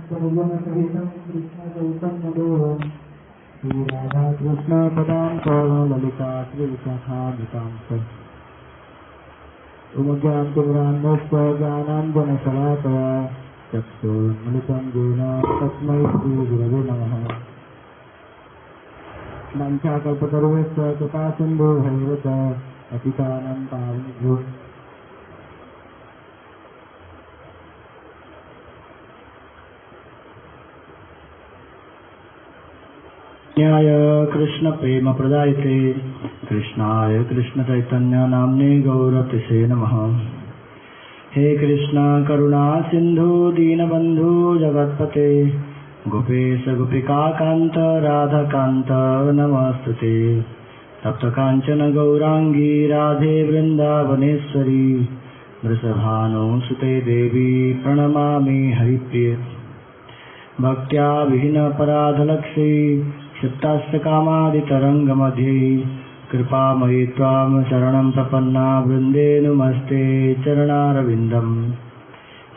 सहितं कृष्णचैतन्यदेवं श्रीराधाकृष्णपदां ललिता श्रीविशाखान्वितां च उमज्ञानतिमिरान्धस्य ज्ञानाञ्जनशलाकया चक्षुर्मिलितं येन तस्मै श्रीगुरवे नमः। वाञ्छाकल्पतरुश्च कृपासिन्धुभैव च पतितानां पावनेभ्यो न्याय कृष्ण प्रेम प्रदायते कृष्णाय कृष्ण चैतन्य नाम्ने गौरतिसे नमः। हे कृष्ण करुणा सिंधु दीनबंधु जगत्पते गोपेश गोपिका कांत राधा कांत नमस्तुते। तप्त कांचन गौरांगी राधे वृंदावनेश्वरी वृषभानुसुते देवी प्रणमामि हरिप्रिये। भक्त्या विहीन पराधलक्ष्मी क्षिप्तास्य कामादितरङ्गमध्ये कृपामयि त्वां शरणं प्रपन्ना वृन्दे नुमस्ते चरणारविन्दम्।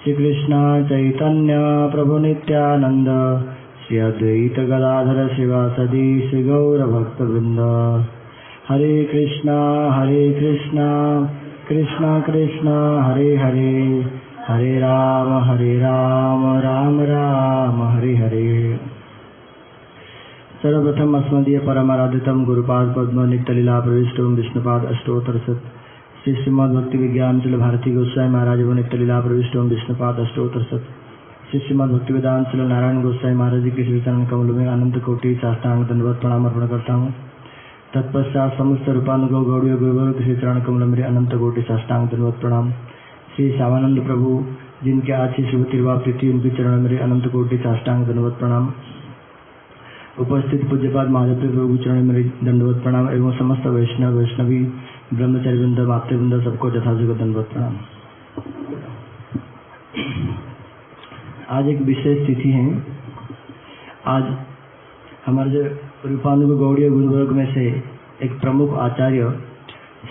श्रीकृष्ण चैतन्य प्रभु नित्यानंद श्री अद्वैत गदाधर शिवासदि श्री गौरभक्तवृंद। हरे कृष्णा कृष्णा कृष्णा हरे हरे हरे राम राम राम हरे हरे। सर्वप्रथम अस्मदीय परमाराधितम गुरुपाद पद्म नित्यलीला प्रविष्टम विष्णुपाद अष्टोत्तर सत श्री श्रीमद् भक्ति विज्ञान चल भारती गोस्वामी महाराज नित्यलीला प्रविष्टम विष्णुपाद अष्टोत्तर सत श्री श्रीमद् भक्ति वेदांत चल नारायण गोस्वामी महाराज जी के श्री चरण कमल में अनंत कोटि साष्टांग दंडवत प्रणाम अर्पण करता हूँ। तत्पश्चात समस्त रूपानुगो गौड़ीय गुरुवर के श्री चरण कमल मेरे अनंत कोटि साष्टांग दंडवत प्रणाम। श्री श्यामानंद प्रभु जिनके आज की शुभ तिरुवा प्रीति उनके चरण मेरे अनंत कोटि साष्टांग दंडवत प्रणाम। उपस्थित पूज्यपाद महादेव प्रभु चरण मेरे दंडवत प्रणाम एवं समस्त वैष्णव वैष्णवी ब्रह्मचारी वृंद मातृवृंद सबको यथायोग्य दंडवत प्रणाम। आज एक विशेष तिथि है। आज हमारे जो रूपानुग गौड़ीय गुरुवर्ग में से एक प्रमुख आचार्य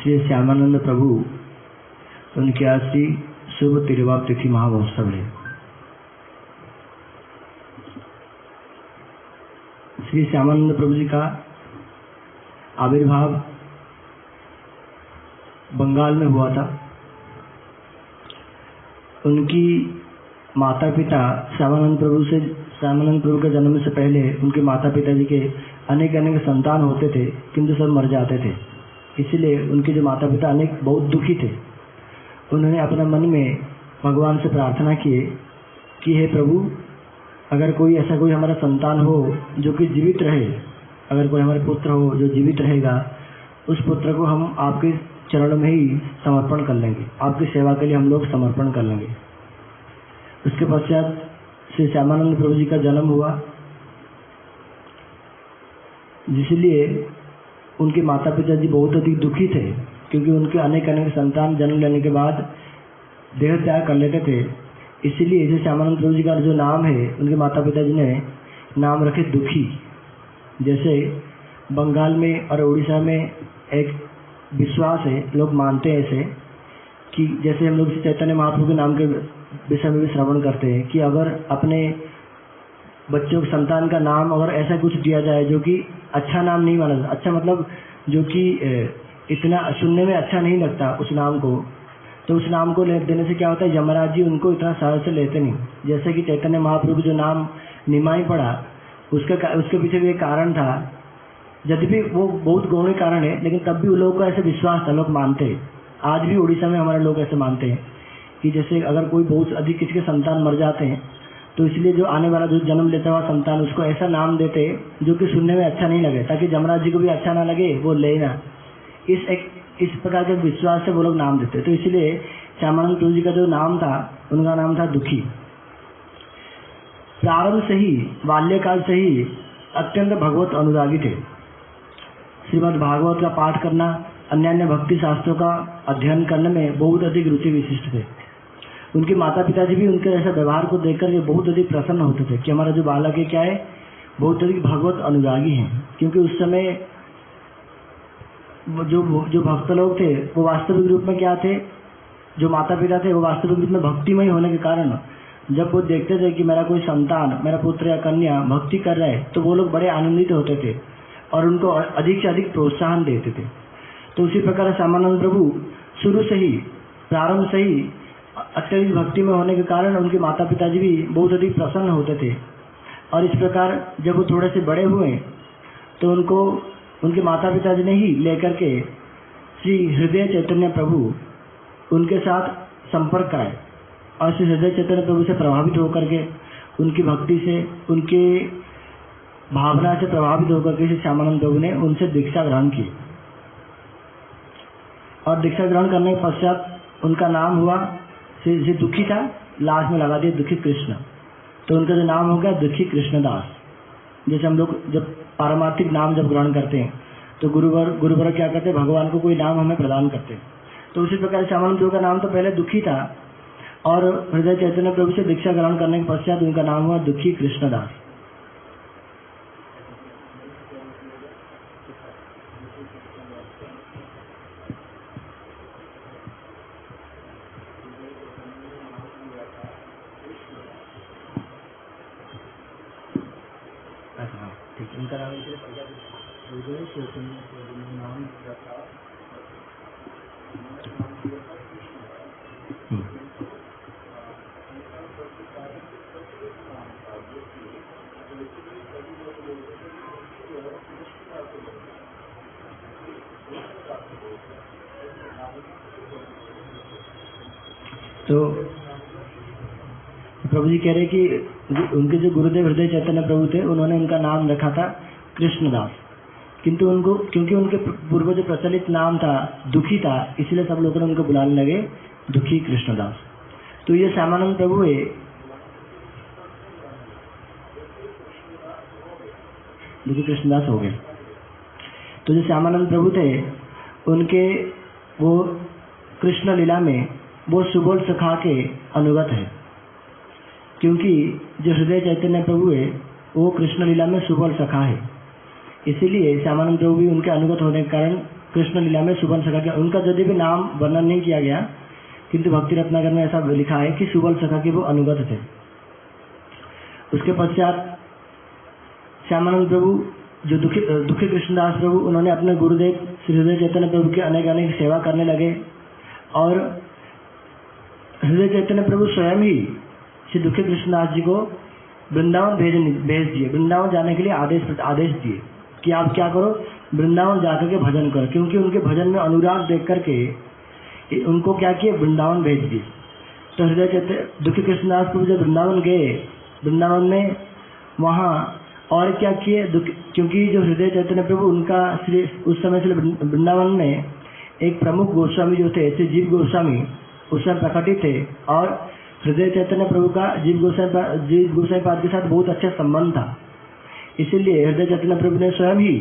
श्री श्यामानंद प्रभु उनकी आज की शुभ तिरुवा तिथि महामहोत्सव है। श्री श्यामानंद प्रभु जी का आविर्भाव बंगाल में हुआ था। उनकी माता पिता श्यामानंद प्रभु के जन्म से पहले उनके माता पिता जी के अनेक संतान होते थे, किंतु सब मर जाते थे। इसलिए उनके जो माता पिता बहुत दुखी थे। उन्होंने अपने मन में भगवान से प्रार्थना किए कि हे प्रभु, अगर कोई हमारा संतान हो जो कि जीवित रहे, अगर कोई हमारे पुत्र हो जो जीवित रहेगा, उस पुत्र को हम आपके चरणों में ही समर्पण कर लेंगे, आपकी सेवा के लिए हम लोग समर्पण कर लेंगे। उसके पश्चात श्री श्यामानंद प्रभु जी का जन्म हुआ, जिसलिए उनके माता पिता जी बहुत अधिक दुखी थे, क्योंकि उनके अनेक संतान जन्म लेने के बाद देह त्याग कर लेते थे। इसलिए इसे श्यामानंद प्रभु जी का जो नाम है, उनके माता पिता जी ने नाम रखे दुखी। जैसे बंगाल में और उड़ीसा में एक विश्वास है, लोग मानते हैं ऐसे कि जैसे हम लोग चैतन्य महाप्रभु के नाम के विषय में भी श्रवण करते हैं कि अगर अपने बच्चों के संतान का नाम अगर ऐसा कुछ दिया जाए जो कि अच्छा नाम नहीं माना जाता, अच्छा मतलब जो कि इतना सुनने में अच्छा नहीं लगता उस नाम को, तो उस नाम को देने से क्या होता है, यमराज जी उनको इतना सहज से लेते नहीं। जैसे कि चैतन्य महाप्रभु जो नाम निमाई पड़ा, उसके पीछे भी एक कारण था। यद्यपि वो बहुत गौण कारण है, लेकिन तब भी उन लोगों का ऐसे विश्वास था, लोग मानते हैं। आज भी उड़ीसा में हमारे लोग ऐसे मानते हैं कि जैसे अगर कोई बहुत अधिक किसी के संतान मर जाते हैं, तो इसलिए जो आने वाला जो जन्म लेता हुआ संतान उसको ऐसा नाम देते जो कि सुनने में अच्छा नहीं लगे, ताकि यमराज जी को भी अच्छा ना लगे, वो ले ना। इस प्रकार के विश्वास से वो लोग नाम देते। तो इसलिए श्यामानंद प्रभु जी का जो नाम था, उनका नाम था दुखी। प्रारंभ से ही, बाल्यकाल से ही अत्यंत भगवत अनुरागी थे। श्रीमद् भागवत का पाठ करना, अन्य भक्ति शास्त्रों का अध्ययन करने में बहुत अधिक रुचि विशिष्ट थे। उनके माता पिताजी भी उनके ऐसा व्यवहार को देखकर ये बहुत अधिक प्रसन्न होते थे कि हमारा जो बालक है क्या है, बहुत अधिक भगवत अनुरागी हैं। क्योंकि उस समय जो भक्त लोग थे वो वास्तविक रूप में क्या थे, जो माता पिता थे वो वास्तविक रूप में भक्तिमय होने के कारण जब वो देखते थे कि मेरा कोई संतान, मेरा पुत्र या कन्या भक्ति कर रहा है, तो वो लोग बड़े आनंदित होते थे और उनको अधिक से अधिक प्रोत्साहन देते थे। तो उसी प्रकार श्यामानंद प्रभु शुरू से ही, प्रारंभ से ही अत्यधिक भक्ति में होने के कारण उनके माता पिताजी भी बहुत अधिक प्रसन्न होते थे। और इस प्रकार जब वो थोड़े से बड़े हुए तो उनको उनके माता पिताजी ने ही लेकर के श्री हृदय चैतन्य प्रभु उनके साथ संपर्क कराए और श्री हृदय चैतन्य प्रभु से प्रभावित होकर के, उनकी भक्ति से, उनके भावना से प्रभावित होकर के श्री श्यामानंद प्रभु ने उनसे दीक्षा ग्रहण की। और दीक्षा ग्रहण करने के पश्चात उनका नाम हुआ, श्री दुखी था, लास्ट में लगा दिया दुखी कृष्ण, तो उनका जो नाम हो गया दुखी कृष्णदास। जैसे हम लोग जब पारमार्थिक नाम जब ग्रहण करते हैं तो गुरुवर क्या करते हैं, भगवान को कोई नाम हमें प्रदान करते हैं। तो उसी प्रकार श्यामानंद प्रभु का नाम तो पहले दुखी था और हृदय चैतन्य प्रभु से दीक्षा ग्रहण करने के पश्चात उनका नाम हुआ दुखी कृष्णदास। ठीक, उनका नाम तो प्रभु जी कह रहे कि उनके जो गुरुदेव हृदय चैतन्य प्रभु थे, उन्होंने उनका नाम रखा था कृष्णदास, किंतु उनको, क्योंकि उनके पूर्व जो प्रचलित नाम था दुखी था, इसलिए सब लोग उनको बुलाने लगे दुखी कृष्णदास। तो ये श्यामानंद प्रभु है, दुखी कृष्णदास हो गए। तो जो श्यामानंद प्रभु थे उनके वो कृष्ण लीला में वो सुबोल सखा के अनुगत है, क्योंकि जो हृदय चैतन्य प्रभु है वो कृष्ण लीला में सुबोल सखा है, इसीलिए श्यामानंद प्रभु भी उनके अनुगत होने के कारण कृष्ण लीला में सुबोल सखा के, उनका यदि भी नाम वर्णन नहीं किया गया, किंतु भक्ति रत्नाकर में ऐसा लिखा है कि सुबोल सखा के वो अनुगत थे। उसके पश्चात श्यामानंद प्रभु जो दुखी कृष्णदास प्रभु, उन्होंने अपने गुरुदेव श्री हृदय चैतन्य प्रभु की अनेक सेवा करने लगे और हृदय चैतन्य प्रभु स्वयं ही श्री दुखी कृष्णदास जी को वृंदावन भेज दिए, वृंदावन जाने के लिए आदेश दिए कि आप क्या करो, वृंदावन जाकर के भजन करो, क्योंकि उनके भजन में अनुराग देख करके उनको क्या किए, वृंदावन भेज दिए। तो हृदय चैतन्य दुखी कृष्णदास प्रभु जब वृंदावन गए, वृंदावन में वहाँ और क्या किए, क्योंकि जो हृदय चैतन्य प्रभु उनका उस समय से वृंदावन में एक प्रमुख गोस्वामी जो थे श्री जीव गोस्वामी उस समय प्रकटित थे और हृदय चैतन्य प्रभु का जीव गोसाई पाद के साथ बहुत अच्छा संबंध था। इसीलिए हृदय चैतन्य प्रभु ने स्वयं ही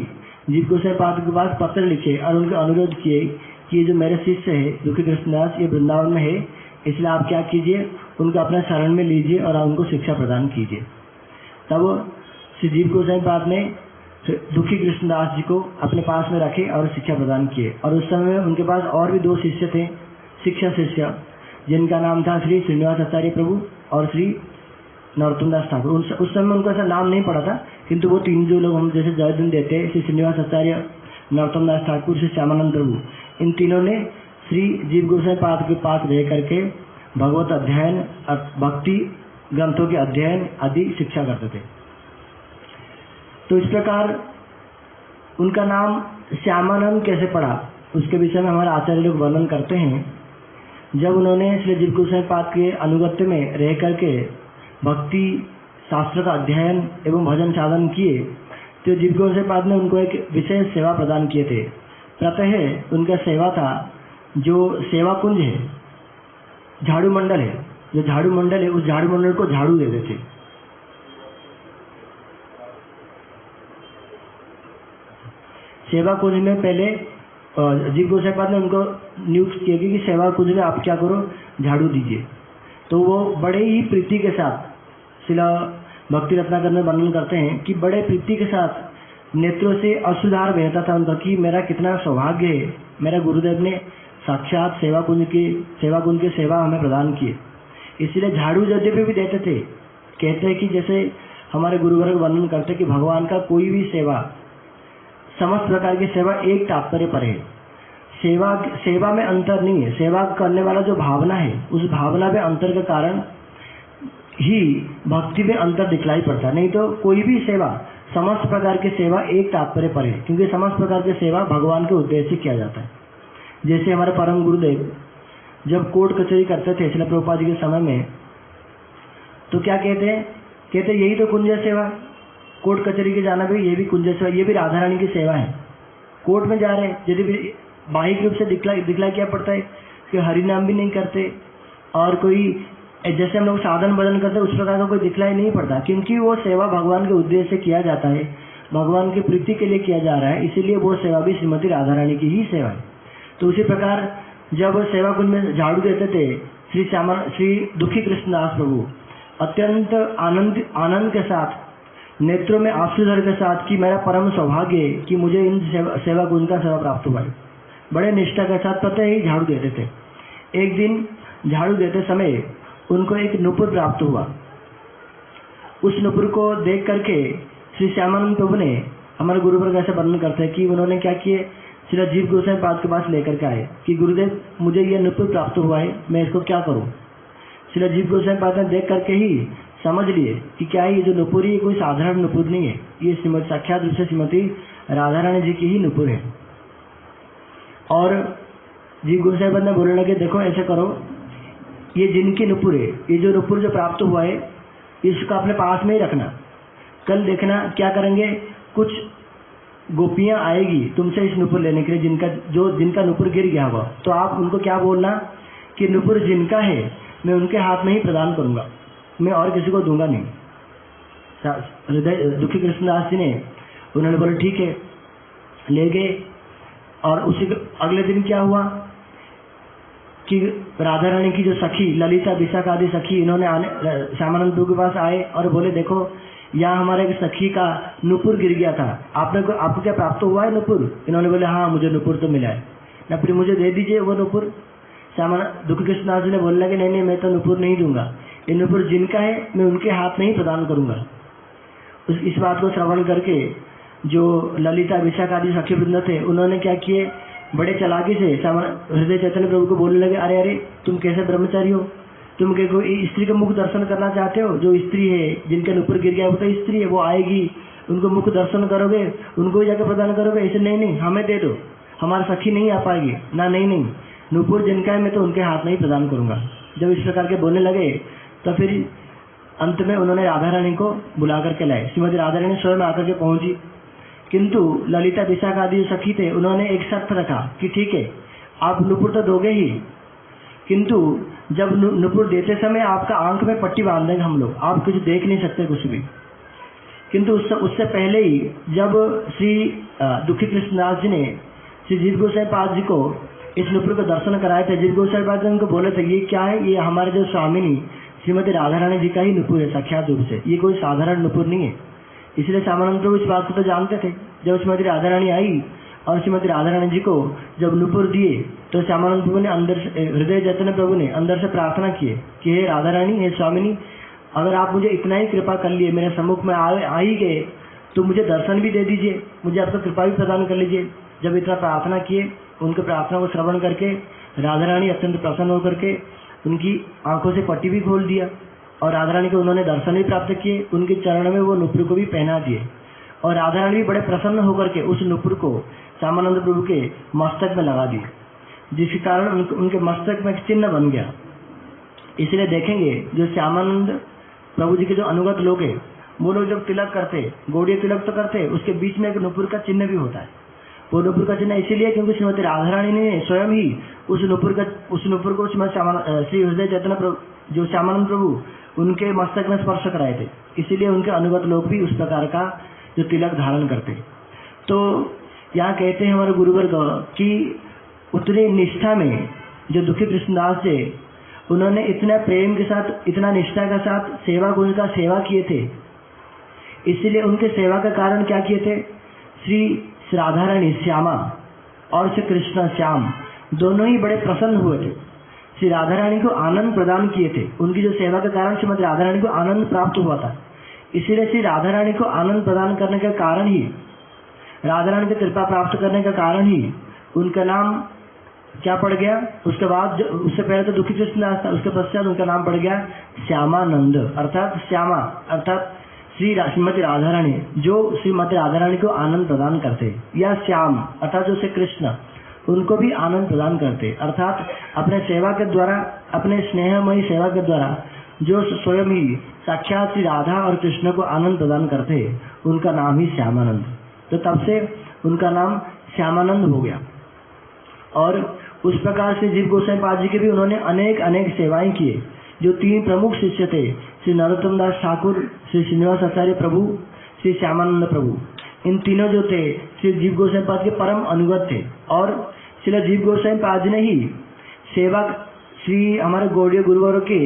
जीव गोसाई पाद के पास पत्र लिखे और उनके अनुरोध किए कि जो मेरे शिष्य है दुखी कृष्णदास, ये वृंदावन में है, इसलिए आप क्या कीजिए, उनको अपने शरण में लीजिए और उनको शिक्षा प्रदान कीजिए। तब श्री जीव गोसाई पाद ने दुखी कृष्णदास जी को अपने पास में रखे और शिक्षा प्रदान किए। और उस समय उनके पास और भी 2 शिष्य थे, शिष्य, जिनका नाम था श्री श्रीनिवास आचार्य प्रभु और श्री नरोत्तम दास ठाकुर। उस समय उनको ऐसा नाम नहीं पड़ा था, किंतु वो 3 जो लोग हम जैसे जय दिन देते हैं, श्री श्रीनिवास आचार्य, नरोत्तम दास ठाकुर, श्री श्यामानंद प्रभु, इन तीनों ने श्री जीव गोसाई पाद के पास रह करके भगवत अध्ययन, भक्ति ग्रंथों के अध्ययन आदि शिक्षा करते थे। तो इस प्रकार उनका नाम श्यामानंद कैसे पड़ा, उसके विषय में हमारे आचार्य लोग वर्णन करते हैं। जब उन्होंने श्री जीव गोसाई पाद के अनुगत्य में रह करके भक्ति शास्त्र का अध्ययन एवं भजन साधन किए, तो जीव गोसाई पाद ने उनको एक विशेष सेवा प्रदान किए थे। प्रातः उनका सेवा था, जो सेवा कुंज है, झाड़ू मंडल है, जो झाड़ू मंडल है उस झाड़ू मंडल को झाड़ू देते थे। सेवा कुंज में पहले जीव गोसाई पाद ने उनको नियुक्त किया कि सेवा कुंज में आप क्या करो, झाड़ू दीजिए। तो वो बड़े ही प्रीति के साथ, शिला भक्ति रत्नाकर में वर्णन करते हैं कि बड़े प्रीति के साथ नेत्रों से अश्रुधार बहता था उनका कि मेरा कितना सौभाग्य है, मेरा गुरुदेव ने साक्षात सेवा कुंज की सेवा हमें प्रदान की। इसलिए झाड़ू यज्ञ पे भी देते थे। कहते हैं कि जैसे हमारे गुरुवर्ग वर्णन करते कि भगवान का कोई भी सेवा, समस्त प्रकार की सेवा एक तात्पर्य पर है। सेवा में अंतर नहीं है। सेवा करने वाला जो भावना है, उस भावना में अंतर के कारण ही भक्ति में अंतर दिखलाई पड़ता है। नहीं तो कोई भी सेवा, समस्त प्रकार की सेवा एक तात्पर्य पर है, क्योंकि समस्त प्रकार की सेवा भगवान के उद्देश्य से किया जाता है। जैसे हमारे परम गुरुदेव जब कोर्ट कचहरी करते थे श्रील प्रभुपाद जी के समय में, तो क्या कहते हैं, कहते यही तो कुंज सेवा, कोर्ट कचहरी के जाना भी ये भी कुंज सेवा, ये भी राधा रानी की सेवा है। कोर्ट में जा रहे हैं, यदि भी बाहिक रूप से दिखला क्या पड़ता है कि हरि नाम भी नहीं करते, और कोई जैसे हम लोग साधन भजन करते हैं उस प्रकार का कोई दिखलाई नहीं पड़ता, क्योंकि वो सेवा भगवान के उद्देश्य से किया जाता है, भगवान की प्रीति के लिए किया जा रहा है, इसीलिए वो सेवा भी श्रीमती राधा रानी की ही सेवा है। तो उसी प्रकार जब सेवा कुंज में झाड़ू देते थे श्री दुखी कृष्णदास प्रभु अत्यंत आनंद के साथ, नेत्रों में आंसू के साथ कि मेरा परम सौभाग्य है कि मुझे इन सेवा कुंज का सेवा प्राप्त हुआ है, बड़े निष्ठा के साथ पता ही झाड़ू देते थे। एक दिन झाड़ू देते समय उनको एक नुपुर प्राप्त हुआ। उस नुपुर को देख करके श्री श्यामानंद प्रभु ने, हमारे गुरुवर्ग ऐसे वर्णन करते हैं कि उन्होंने क्या किए, श्री जीव गोसाई पाद के पास लेकर के आए कि गुरुदेव मुझे यह नुपुर प्राप्त हुआ है, मैं इसको क्या करूं। श्री जीव गोसाई पाद ने देख करके ही समझ लिए कि क्या है ये जो नुपुर है कोई साधारण नुपुर नहीं है, ये श्रीमती साक्षात रूप से श्रीमती राधा रानी जी की ही नुपुर है। और जीव गोसाई पाद ने बोलने लगे देखो ऐसे करो, ये जिनकी नुपुर है, ये जो नुपुर जो प्राप्त हुआ है इसको अपने पास में ही रखना, कल देखना क्या करेंगे, कुछ गोपियां आएगी तुमसे इस नुपुर लेने के लिए जिनका नुपुर गिर गया होगा, तो आप उनको क्या बोलना कि नुपुर जिनका है मैं उनके हाथ में ही प्रदान करूंगा, मैं और किसी को दूंगा नहीं। हृदय दुखी कृष्णदास जी ने उन्होंने बोला ठीक है, ले गए। और उसी अगले दिन क्या हुआ कि राधा रानी की जो सखी ललिता विशाखा आदि सखी, इन्होंने श्यामानंद प्रभु के पास आए और बोले देखो यहाँ हमारे एक सखी का नुपुर गिर गया था, आपको क्या प्राप्त हुआ है नुपुर। इन्होंने बोले हाँ मुझे नुपुर तो मिला है ना, फिर मुझे दे दीजिए वो नुपुर। दुखी कृष्णदास जी ने बोलना कि नहीं मैं तो नुपुर नहीं दूंगा, ये नुपुर जिनका है मैं उनके हाथ में ही प्रदान करूंगा। इस बात को श्रवण करके जो ललिता विशाखा आदि सखी वृंद थे उन्होंने क्या किए, बड़े चलाकी से हृदय चैतन्य प्रभु को बोलने लगे अरे तुम कैसे ब्रह्मचारी हो, तुम क्या कोई स्त्री का मुख दर्शन करना चाहते हो, जो स्त्री है जिनके ऊपर गिर गया वो तो स्त्री है, वो आएगी उनको मुख दर्शन करोगे, उनको ही जाकर प्रदान करोगे, ऐसे नहीं हमें दे दो, हमारी सखी नहीं आ पाएगी ना, नहीं नुपुर जिनका है मैं तो उनके हाथ में ही प्रदान करूंगा। जब इस प्रकार के बोलने लगे तो फिर अंत में उन्होंने राधा रानी को बुला करके लाए। श्रीमती राधा रानी स्वयं आकर के पहुंची, किंतु ललिता विशाखा आदि सखी थे उन्होंने एक शर्त रखा कि ठीक है आप नुपुर तो दोगे ही, किंतु जब नुपुर देते समय आपका आंख में पट्टी बांध देंगे हम लोग, आप कुछ देख नहीं सकते कुछ भी। किंतु उससे पहले ही जब श्री दुखी कृष्णदास जी ने श्री जीव गोसाई पाद जी को इस नुपुर को दर्शन कराए थे, जीव गोसाई पाद जी उनको बोले थे ये क्या है, ये हमारे जो स्वामिनी श्रीमती राधा रानी जी का ही नुपुर है साक्षात रूप से, ये कोई साधारण नुपुर नहीं है। इसलिए श्यामानंद प्रभु इस बात को तो जानते थे। जब श्रीमती राधा रानी आई और श्रीमती राधा रानी जी को जब नुपुर दिए तो श्यामानंद प्रभु ने अंदर से, हृदय चैतन्य प्रभु ने अंदर से प्रार्थना की कि हे राधा रानी, हे स्वामिनी, अगर आप मुझे इतना ही कृपा कर लिए, मेरे सम्मुख में आ ही गए तो मुझे दर्शन भी दे दीजिए, मुझे आपका कृपा भी प्रदान कर लीजिए। जब इतना प्रार्थना किए, उनके प्रार्थना को श्रवण करके राधा रानी अत्यंत प्रसन्न होकर के उनकी आंखों से पट्टी भी खोल दिया और राधा रानी को उन्होंने दर्शन भी प्राप्त किए, उनके चरण में वो नुपुर को भी पहना दिए और राधा रानी भी बड़े प्रसन्न होकर के उस नुपुर को श्यामानंद प्रभु के मस्तक में लगा दिए, जिसके कारण उनके मस्तक में एक चिन्ह बन गया। इसलिए देखेंगे जो श्यामानंद प्रभु जी के जो अनुगत लोग हैं वो लोग जब तिलक करते, गौड़ीय तिलक तो करते, उसके बीच में एक नुपुर का चिन्ह भी होता है। वो नुपुर का चिन्ह इसीलिए क्योंकि श्रीमती राधा रानी ने स्वयं ही उस नुपुर को श्री हृदय चैतन्य प्रभु जो श्यामानंद प्रभु उनके मस्तक में स्पर्श कराए थे, इसीलिए उनके अनुगत लोग भी उस प्रकार का जो तिलक धारण करते। तो यहाँ कहते हैं हमारे गुरुवर्ग कि उतनी निष्ठा में जो दुखी कृष्णदास थे उन्होंने इतना प्रेम के साथ, इतना निष्ठा के साथ सेवा को उनका सेवा किए थे। इसीलिए उनके सेवा का कारण क्या किए थे, श्री राधा रानी श्यामा और श्री कृष्ण श्याम दोनों ही बड़े प्रसन्न हुए थे। श्री राधा रानी को आनंद प्रदान किए थे। उनकी जो सेवा के कारण श्रीमती राधा रानी को आनंद प्राप्त हुआ था। इसीलिए श्री राधा रानी को आनंद प्रदान करने के कारण ही, राधा रानी की कृपा प्राप्त करने का कारण ही उनका नाम क्या पड़ गया। उसके बाद उससे पहले तो दुखी कृष्णदास था, उसके पश्चात उनका नाम पड़ गया श्यामानंद, अर्थात श्यामा अर्थात श्रीमती राधा रानी, जो श्रीमती राधा रानी को आनंद प्रदान करते, या श्याम अर्थात जो श्री कृष्ण उनको भी आनंद प्रदान करते, अर्थात अपने सेवा के द्वारा, अपने स्नेहमयी सेवा के द्वारा जो स्वयं ही साक्षात श्री राधा और कृष्ण को आनंद प्रदान करते, उनका नाम ही श्यामानंद। तो तब से उनका नाम श्यामानंद हो गया। और उस प्रकार से जीव गोसाई पाद जी के भी उन्होंने अनेक अनेक सेवाएं किए। जो 3 प्रमुख शिष्य थे, श्री नरोत्तम दास ठाकुर, श्री श्रीनिवास आचार्य प्रभु, श्री श्यामानंद प्रभु, इन तीनों जो थे श्री जीव गोसाई पाद के परम अनुगत थे। और श्री जीव गोसाई पाद ने ही सेवा श्री हमारे गौड़ीय गुरुवारों के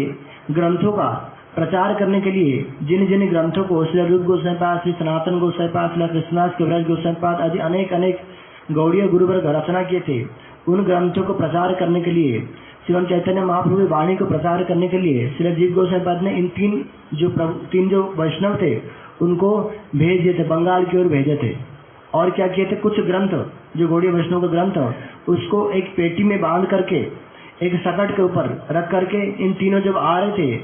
ग्रंथों का प्रचार करने के लिए जिन जिन ग्रंथों को श्री रूप गोसाई पाद, श्री सनातन गोसाई पाद, श्री कृष्णदास कविराज गोसाई पाद आदि अनेक अनेक गौड़ीय गुरुवर रचना किए थे, उन ग्रंथों को प्रचार करने के लिए, श्रीमन चैतन्य महाप्रभु की वाणी को प्रचार करने के लिए श्री जीव गोसाई पाद ने इन तीन जो वैष्णव थे उनको भेज दिए थे, बंगाल की ओर भेजे थे। और क्या किए थे, कुछ ग्रंथ जो गौड़ीय वैष्णव का ग्रंथ उसको एक पेटी में बांध करके एक सकट के ऊपर रख करके इन तीनों जब आ रहे थे,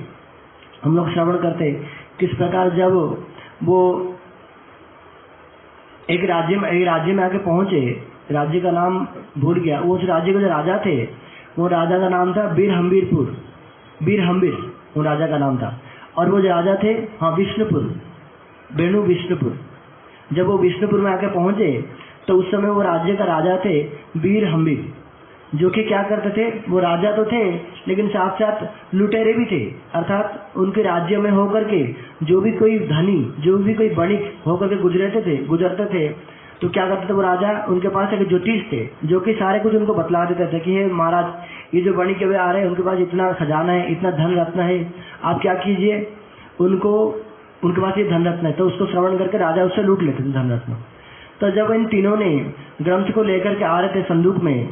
हम लोग श्रवण करते किस प्रकार जब वो एक राज्य में आके पहुंचे, राज्य का नाम भूल गया, वो उस राज्य के जो राजा थे वो राजा का नाम था बीरहम्बीर, वो राजा का नाम था। और वो जो राजा थे विष्णुपुर, वेणु विष्णुपुर। जब वो विष्णुपुर में आके पहुंचे तो उस समय वो राज्य का राजा थे बीरहम्बीर, जो कि क्या करते थे, वो राजा तो थे लेकिन साथ साथ लुटेरे भी थे। अर्थात उनके राज्य में होकर के जो भी कोई धनी, जो भी कोई बणिक होकर के गुजरते थे तो क्या करते थे वो राजा, उनके पास एक ज्योतिष थे जो कि सारे कुछ उनको बतला देते थे कि हे महाराज, ये जो बणिक अभी आ रहे हैं उनके पास इतना खजाना है, इतना धन रत्न है, आप क्या कीजिए, उनके पास ये धन रत्न है। तो उसको श्रवण करके राजा उससे लूट लेते थे धन रत्न। तो जब इन तीनों ने ग्रंथ को लेकर के आ रहे थे संदूक में,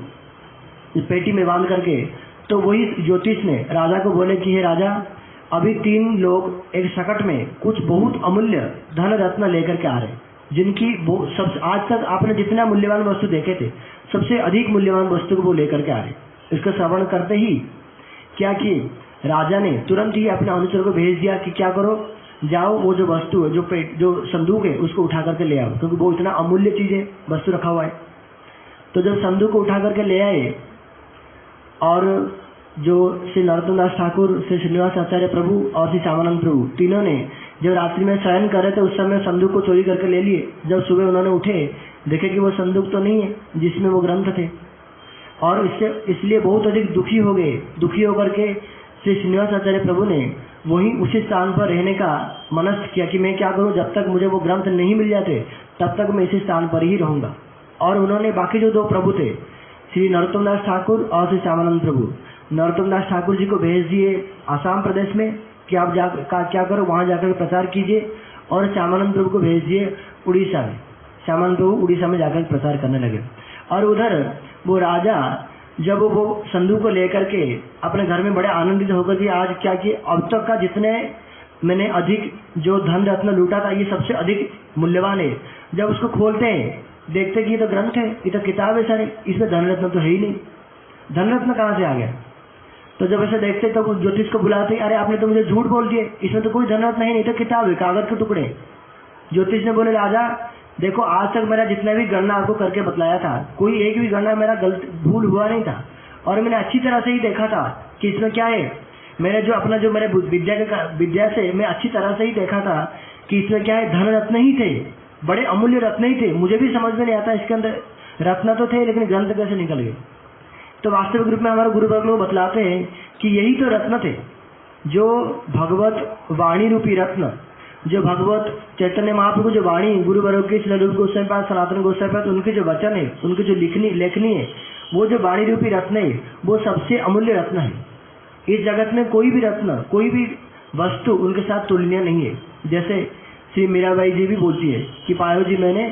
पेटी में बांध करके, तो वही ज्योतिष ने राजा को बोले कि हे राजा, अभी 3 लोग एक सकट में कुछ बहुत अमूल्य धन रत्न लेकर के आ रहे हैं, जिनकी वो सब आज तक आपने जितना मूल्यवान वस्तु देखे थे सबसे अधिक मूल्यवान वस्तु को वो लेकर के आ रहे। इसका श्रवण करते ही क्या किए, राजा ने तुरंत ही अपने अनुचर को भेज दिया कि क्या करो, जाओ वो जो वस्तु है, जो संदूक है उसको उठा करके ले आओ, क्योंकि वो इतना अमूल्य चीज है, वस्तु रखा हुआ है। तो जब संदूक को उठा करके ले आए और जो श्री नरोत्तम दास ठाकुर, श्री श्रीनिवास आचार्य प्रभु और श्री श्यामानंद प्रभु तीनों ने जब रात्रि में शयन कर रहे थे उस समय संदूक को चोरी करके ले लिए। जब सुबह उन्होंने उठे देखे कि वो संदूक तो नहीं है जिसमें वो ग्रंथ थे, और इसलिए बहुत अधिक दुखी हो गए। दुखी होकर के श्री श्रीनिवास आचार्य प्रभु ने वहीं उसी स्थान पर रहने का मनस्थ किया कि मैं क्या करूं, जब तक मुझे वो ग्रंथ नहीं मिल जाते तब तक मैं इसी स्थान पर ही रहूंगा। और उन्होंने बाकी जो 2 प्रभु थे, श्री नरोत्तम दास ठाकुर और श्री श्यामानंद प्रभु, नरोत्तम दास ठाकुर जी को भेज दिए आसाम प्रदेश में कि आप क्या करो, वहां जाकर प्रचार कीजिए, और श्यामानंद प्रभु को भेज दिए उड़ीसा में। श्यामानंद प्रभु उड़ीसा में जाकर प्रचार करने लगे। और उधर वो राजा जब वो संदूक को लेकर के अपने घर में बड़े आनंदित होकर कि आज क्या कि अब तक का जितने मैंने अधिक जो धन रत्न लूटा था ये सबसे अधिक मूल्यवान है। जब उसको खोलते हैं देखते कि ये तो ग्रंथ है, ये तो किताब है सारी, इसमें धन रत्न तो है ही नहीं, धन रत्न कहाँ से आ गया। तो जब ऐसे देखते तो ज्योतिष को बुलाते, अरे आपने तो मुझे झूठ बोल दिए, इसमें तो कोई धन रत्न नहीं, तो किताब है, कागज के टुकड़े। ज्योतिष ने बोले राजा देखो, आज तक मेरा जितना भी गणना आपको करके बतलाया था, कोई एक भी गणना मेरा भूल हुआ नहीं था, और मैंने अच्छी तरह से ही देखा था कि इसमें क्या है। मैंने जो मेरे विद्या से मैं अच्छी तरह से ही देखा था कि इसमें क्या है, धन रत्न ही थे, बड़े अमूल्य रत्न ही थे। मुझे भी समझ में नहीं आता इसके अंदर रत्न तो थे लेकिन ग्रंथ कैसे निकल गए। तो वास्तविक रूप में हमारे गुरुवर्ग लोग बतलाते हैं कि यही तो रत्न थे, जो भगवत वाणी रूपी रत्न, जो भगवत चैतन्य महाप्रभु जो वाणी गुरुवर्ग के श्री रूप गोस्वामी पाद, सनातन गोस्वामी पाद, उनके जो वचन है, उनकी जो लेखनी है, वो जो वाणी रूपी रत्न है, वो सबसे अमूल्य रत्न है। इस जगत में कोई भी रत्न, कोई भी वस्तु उनके साथ तुलनीय नहीं है। जैसे श्री मीराबाई जी भी बोलती है कि पायो जी मैंने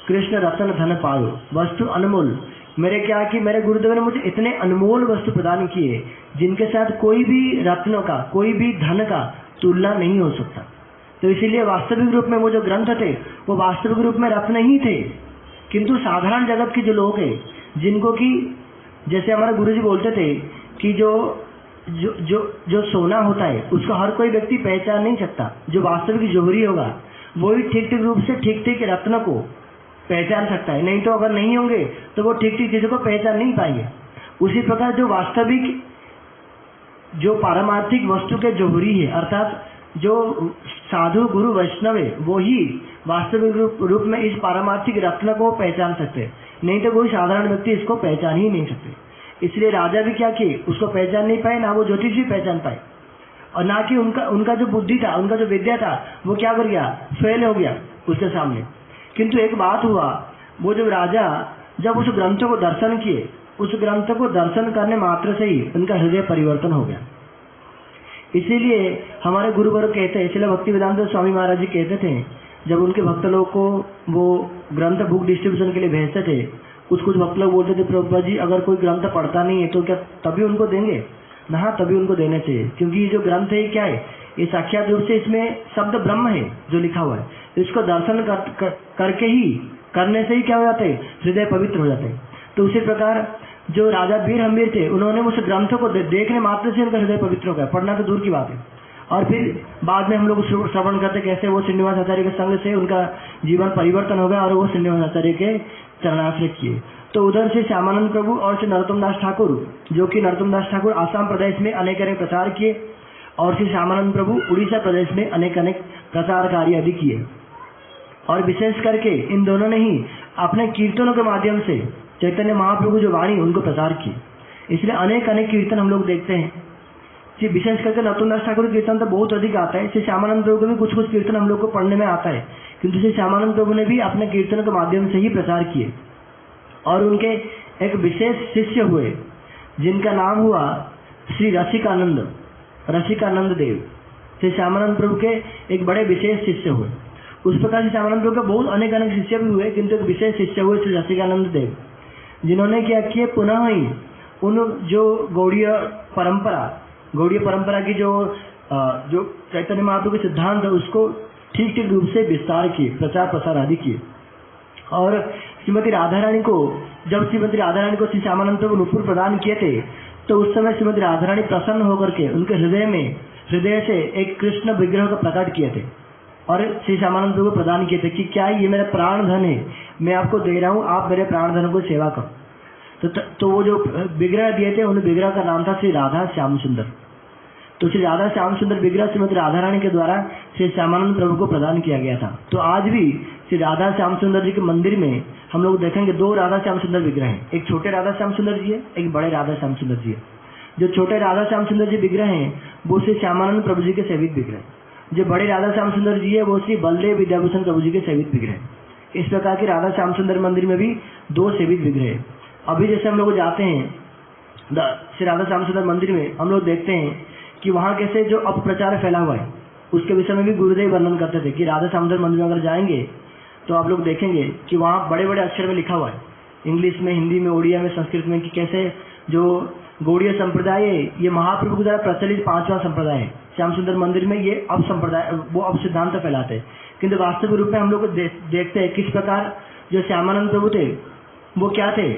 कृष्ण रत्न धन पायो, वस्तु अनमोल, मेरे क्या कि मेरे गुरुदेव ने मुझे इतने अनमोल वस्तु प्रदान किए जिनके साथ कोई भी रत्नों का, कोई भी धन का तुलना नहीं हो सकता। तो इसीलिए वास्तविक रूप में वो जो ग्रंथ थे वो वास्तविक रूप में रत्न ही थे, किंतु साधारण जगत के जो लोग हैं जिनको कि जैसे हमारे गुरुजी बोलते थे कि जो जो जो जो सोना होता है उसको हर कोई व्यक्ति पहचान नहीं सकता, जो वास्तविक जौहरी होगा वही ठीक ठीक रूप से ठीक ठीक रत्न को पहचान सकता है, नहीं तो अगर नहीं होंगे तो वो ठीक ठीक चीजों को पहचान नहीं पाएंगे। उसी प्रकार जो वास्तविक जो पारमार्थिक वस्तु के जौहरी है अर्थात जो साधु गुरु वैष्णव है वो ही वास्तविक रूप में इस पारमार्थिक रत्न को पहचान सकते हैं, नहीं तो कोई साधारण व्यक्ति इसको पहचान ही नहीं सकते। इसलिए राजा भी क्या किए, उसको पहचान नहीं पाए, ना वो ज्योतिष भी पहचान पाए, और ना कि उनका जो बुद्धि था, उनका जो विद्या था वो क्या कर गया, फेल हो गया उसके सामने। किंतु एक बात हुआ, वो जब राजा जब उस ग्रंथ को दर्शन किए, उस ग्रंथ को दर्शन करने मात्र से ही उनका हृदय परिवर्तन हो गया। इसीलिए हमारे गुरुवर्ग कहते हैं, इसलिए भक्ति वेदांत स्वामी महाराज जी कहते थे, जब उनके भक्त लोग को वो ग्रंथ बुक डिस्ट्रीब्यूशन के लिए भेजते थे, कुछ भक्त लोग बोलते थे प्रभुपाद जी अगर कोई ग्रंथ पढ़ता नहीं है तो क्या तभी उनको देंगे? ना, तभी उनको देने चाहिए, क्योंकि ये जो ग्रंथ है क्या है, ये साक्षात रूप से इसमें शब्द ब्रह्म है जो लिखा हुआ है, इसको दर्शन करके ही करने से ही क्या हो जाते हैं, हृदय पवित्र हो जाते हैं। तो उसी प्रकार जो राजा वीर हम्बीर थे उन्होंने उस ग्रंथ को देखने मात्र से उनका हृदय पवित्र हो गया, पढ़ना तो दूर की बात है। और फिर बाद में हम लोग श्रवण करते कैसे वो श्रीनिवास आचार्य के संग से उनका जीवन परिवर्तन हो गया और वो श्रीनिवास आचार्य के चरणाश्रय किए। तो उधर से श्यामानंद प्रभु और श्री नरोत्तम दास ठाकुर, जो कि नरोत्तम दास ठाकुर आसाम प्रदेश में अनेक अनेक प्रचार किए, और श्री श्यामानंद प्रभु उड़ीसा प्रदेश में अनेक अनेक प्रचार कार्य आदि किए। और विशेष करके इन दोनों ने ही अपने कीर्तनों के माध्यम से चैतन्य महाप्रभु जो वाणी उनको प्रचार की, इसलिए अनेक अनेक कीर्तन हम लोग देखते हैं। जी, विशेष करके नरोत्तम दास ठाकुर कीर्तन तो बहुत अधिक आता है, श्री श्यामानंद प्रभु को भी कुछ कुछ कीर्तन हम लोग को पढ़ने में आता है, किंतु श्री श्यामानंद प्रभु ने भी अपने कीर्तन के माध्यम से ही प्रचार किए। और उनके एक विशेष शिष्य हुए जिनका नाम हुआ श्री रसिकानंद देव। श्री श्यामानंद प्रभु के एक बड़े विशेष शिष्य हुए। उस प्रकार से श्यामानंद प्रभु के बहुत अनेक अनेक शिष्य भी हुए, किंतु एक विशेष शिष्य हुए श्री रसिकानंद देव, जिन्होंने क्या किए, पुनः ही उन जो गौड़ीय परंपरा की जो चैतन्य महाप्रभु के सिद्धांत है उसको ठीक ठीक रूप से विस्तार किए, प्रचार प्रसार आदि किए। और श्रीमती राधा रानी को श्री श्यामानंद प्रभु नुपुर प्रदान किए थे, तो उस समय श्रीमती राधा रानी प्रसन्न होकर के उनके हृदय से एक कृष्ण विग्रह को प्रकट किए थे और श्री श्यामानंद प्रभु को प्रदान किए थे कि क्या ये मेरा प्राण धन है, मैं आपको दे रहा हूँ, आप मेरे प्राण धन को सेवा करो। तो वो जो विग्रह दिए थे उन विग्रह का नाम था श्री राधा श्याम सुंदर। तो श्री राधा श्याम सुंदर विग्रह श्रीमती राधा रानी के द्वारा श्री श्यामानंद प्रभु को प्रदान किया गया था। तो आज भी श्री राधा श्याम सुंदर जी के मंदिर में हम लोग देखेंगे दो राधा श्याम सुंदर विग्रह हैं, एक छोटे राधा श्याम सुंदर जी है, एक बड़े राधा श्याम सुंदर जी है। जो छोटे राधा श्याम सुंदर जी विग्रह हैं वो श्री श्यामानंद प्रभु जी के सेवित विग्रह, जो बड़े राधा श्याम सुंदर जी है वो श्री बलदेव विद्याभूषण प्रभु जी के सेवित विग्रह। इस प्रकार के राधा श्याम सुंदर मंदिर में भी दो सेवित विग्रह है। अभी जैसे हम लोग जाते हैं श्री राधा श्याम सुंदर मंदिर में, हम लोग देखते हैं कि वहाँ कैसे जो अपप्रचार फैला हुआ है उसके विषय में भी गुरुदेव वर्णन करते थे कि राधा श्याम सुंदर मंदिर में अगर जाएंगे तो आप लोग देखेंगे कि वहाँ बड़े बड़े अक्षर में लिखा हुआ है, इंग्लिश में, हिंदी में, उड़िया में, संस्कृत में, कि कैसे जो गौड़ीय संप्रदाय है ये महाप्रभु के द्वारा प्रचलित 5वां संप्रदाय है। श्याम सुंदर मंदिर में ये अब संप्रदाय वो अब सिद्धांत फैलाते हैं, किंतु वास्तविक रूप में हम लोग देखते हैं किस प्रकार जो श्यामानंद प्रभु थे वो क्या थे,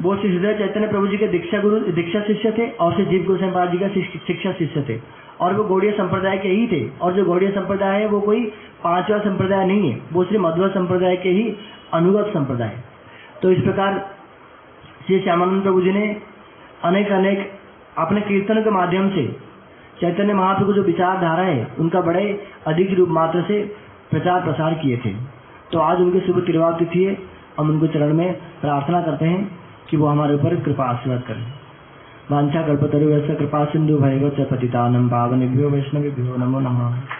वो श्री हृदय चैतन्य प्रभु जी के दीक्षा शिष्य थे और श्री जीव गोस्वामी महाराज जी का शिक्षा शिष्य थे, और वो गौड़ीय संप्रदाय के ही थे। और जो गौड़ीय संप्रदाय है वो कोई 5वां संप्रदाय नहीं है, वो श्री मध्व संप्रदाय के ही अनुगत संप्रदाय। तो इस प्रकार श्री श्यामानंद प्रभु जी ने अनेक अनेक अपने कीर्तन के माध्यम से चैतन्य महाप्रभु जो विचारधारा है उनका बड़े अधिक रूप मात्र से प्रचार प्रसार किए थे। तो आज उनकी शुभ तिरुवार तिथि है, हम उनको चरण में प्रार्थना करते हैं कि वो हमारे ऊपर कृपा आशीर्वाद करें। वांछा कल्पतरुभ्यश्च कृपा सिंधु भैवच पतितानं पावनेभ्यो वैष्णवेभ्यो नमो नमः।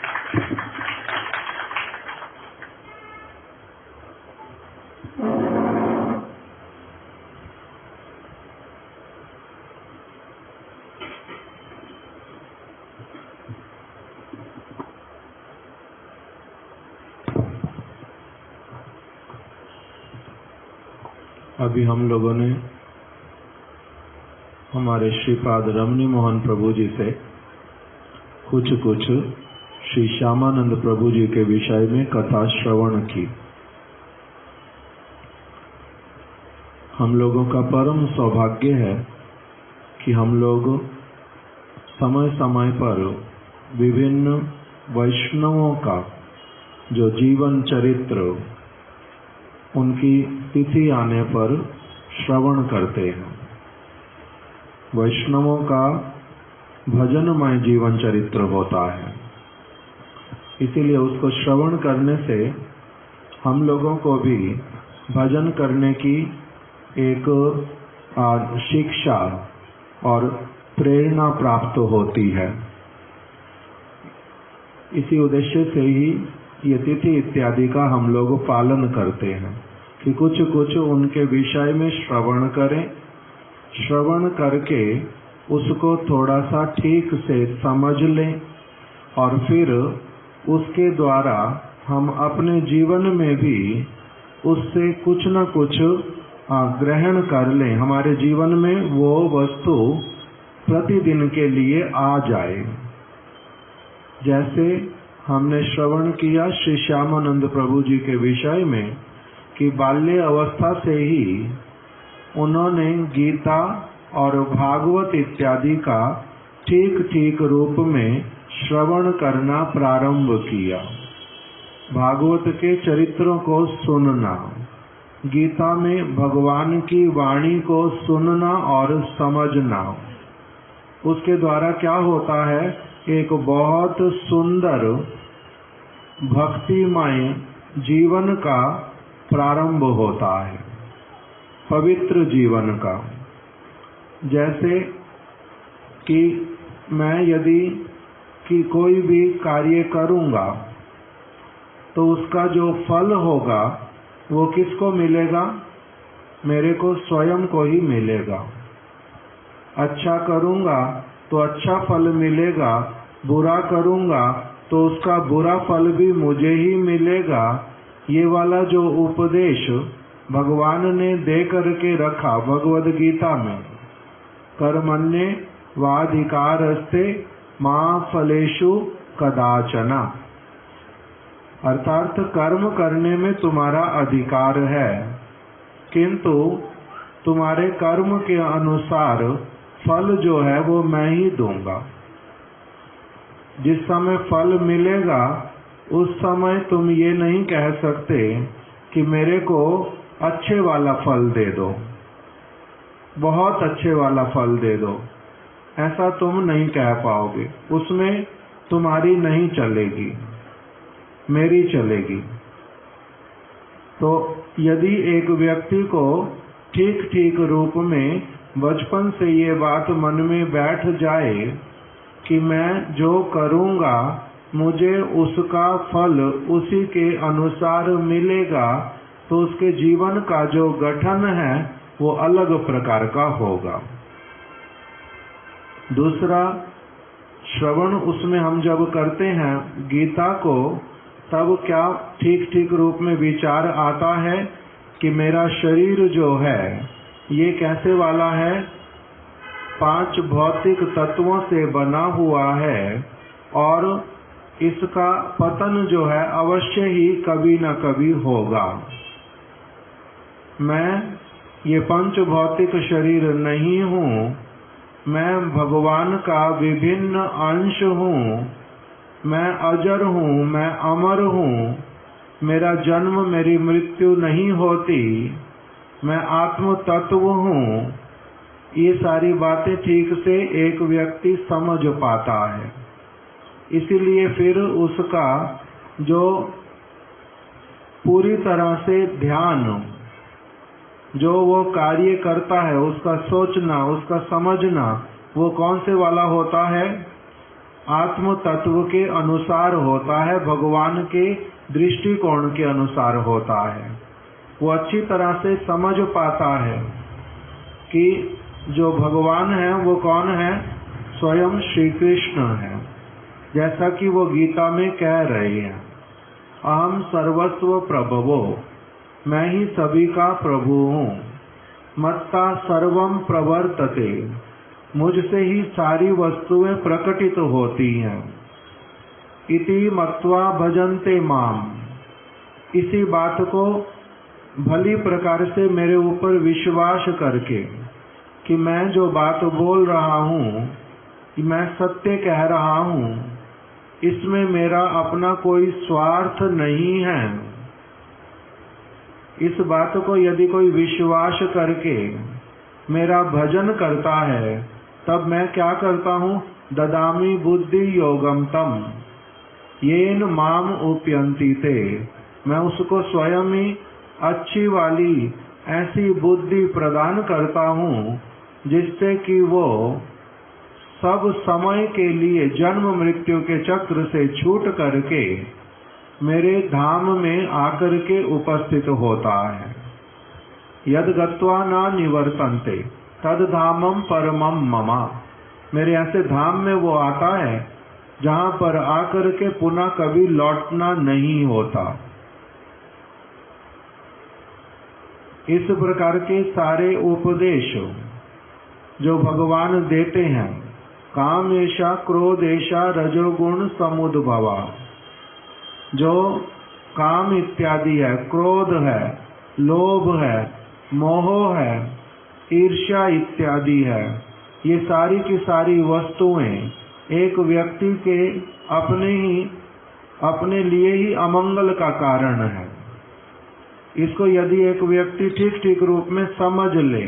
अभी हम लोगों ने हमारे श्रीपाद रमणी मोहन प्रभु जी से कुछ श्री श्यामानंद प्रभु जी के विषय में कथा श्रवण की। हम लोगों का परम सौभाग्य है कि हम लोग समय समय पर विभिन्न वैष्णवों का जो जीवन चरित्र उनकी तिथि आने पर श्रवण करते हैं। वैष्णवों का भजनमय जीवन चरित्र होता है, इसीलिए उसको श्रवण करने से हम लोगों को भी भजन करने की एक शिक्षा और प्रेरणा प्राप्त होती है। इसी उद्देश्य से ही ये तिथि इत्यादि का हम लोग पालन करते हैं कि कुछ उनके विषय में श्रवण करें, श्रवण करके उसको थोड़ा सा ठीक से समझ लें और फिर उसके द्वारा हम अपने जीवन में भी उससे कुछ न कुछ ग्रहण कर लें, हमारे जीवन में वो वस्तु प्रतिदिन के लिए आ जाए। जैसे हमने श्रवण किया श्री श्यामानंद प्रभु जी के विषय में कि बाल्य अवस्था से ही उन्होंने गीता और भागवत इत्यादि का ठीक रूप में श्रवण करना प्रारंभ किया। भागवत के चरित्रों को सुनना, गीता में भगवान की वाणी को सुनना और समझना, उसके द्वारा क्या होता है, एक बहुत सुंदर भक्तिमय जीवन का प्रारंभ होता है, पवित्र जीवन का। जैसे कि मैं यदि कि कोई भी कार्य करूँगा तो उसका जो फल होगा वो किसको मिलेगा, मेरे को स्वयं को ही मिलेगा। अच्छा करूँगा तो अच्छा फल मिलेगा, बुरा करूँगा तो उसका बुरा फल भी मुझे ही मिलेगा। ये वाला जो उपदेश भगवान ने दे करके रखा भगवद गीता में, कर्मण्ये वाधिकारस्ते मा फलेषु कदाचना, अर्थात कर्म करने में तुम्हारा अधिकार है, किंतु तुम्हारे कर्म के अनुसार फल जो है वो मैं ही दूंगा। जिस समय फल मिलेगा उस समय तुम ये नहीं कह सकते कि मेरे को अच्छे वाला फल दे दो, बहुत अच्छे वाला फल दे दो, ऐसा तुम नहीं कह पाओगे। उसमें तुम्हारी नहीं चलेगी, मेरी चलेगी। तो यदि एक व्यक्ति को ठीक रूप में बचपन से ये बात मन में बैठ जाए कि मैं जो करूँगा मुझे उसका फल उसी के अनुसार मिलेगा, तो उसके जीवन का जो गठन है वो अलग प्रकार का होगा। दूसरा, श्रवण उसमें हम जब करते हैं गीता को, तब क्या ठीक रूप में विचार आता है कि मेरा शरीर जो है ये कैसे वाला है, 5 भौतिक तत्वों से बना हुआ है और इसका पतन जो है अवश्य ही कभी न कभी होगा। मैं ये 5 भौतिक शरीर नहीं हूँ, मैं भगवान का विभिन्न अंश हूँ, मैं अजर हूँ, मैं अमर हूँ, मेरा जन्म मेरी मृत्यु नहीं होती, मैं आत्म तत्व हूँ। ये सारी बातें ठीक से एक व्यक्ति समझ पाता है, इसीलिए फिर उसका जो पूरी तरह से ध्यान जो वो कार्य करता है, उसका सोचना, उसका समझना, वो कौन से वाला होता है, आत्म तत्व के अनुसार होता है, भगवान के दृष्टिकोण के अनुसार होता है। वो अच्छी तरह से समझ पाता है कि जो भगवान है वो कौन है, स्वयं श्री कृष्ण है। जैसा कि वो गीता में कह रहे हैं, अहम सर्वस्व प्रभवो, मैं ही सभी का प्रभु हूँ, मत्ता सर्वम प्रवर्तते, मुझसे ही सारी वस्तुएं प्रकटित होती हैं। इति मत्वा भजन्ते माम, इसी बात को भली प्रकार से मेरे ऊपर विश्वास करके कि मैं जो बात बोल रहा हूँ कि मैं सत्य कह रहा हूँ, इसमें मेरा अपना कोई स्वार्थ नहीं है। इस बात को यदि कोई विश्वास करके मेरा भजन करता है, तब मैं क्या करता हूँ? ददामि बुद्धि योगम तम येन माम उपयंति ते, मैं उसको स्वयं ही अच्छी वाली ऐसी बुद्धि प्रदान करता हूँ जिससे कि वो सब समय के लिए जन्म मृत्यु के चक्र से छूट करके मेरे धाम में आकर के उपस्थित होता है। यद गत्वा न निवर्तन्ते तद धामम परमम ममा, मेरे ऐसे धाम में वो आता है जहाँ पर आकर के पुनः कभी लौटना नहीं होता। इस प्रकार के सारे उपदेश जो भगवान देते हैं, काम ऐसा क्रोध ऐसा रजोगुण समुद्भवा, जो काम इत्यादि है, क्रोध है, लोभ है, मोह है, ईर्ष्या इत्यादि है, ये सारी की सारी वस्तुएं एक व्यक्ति के अपने लिए ही अमंगल का कारण है। इसको यदि एक व्यक्ति ठीक ठीक रूप में समझ ले,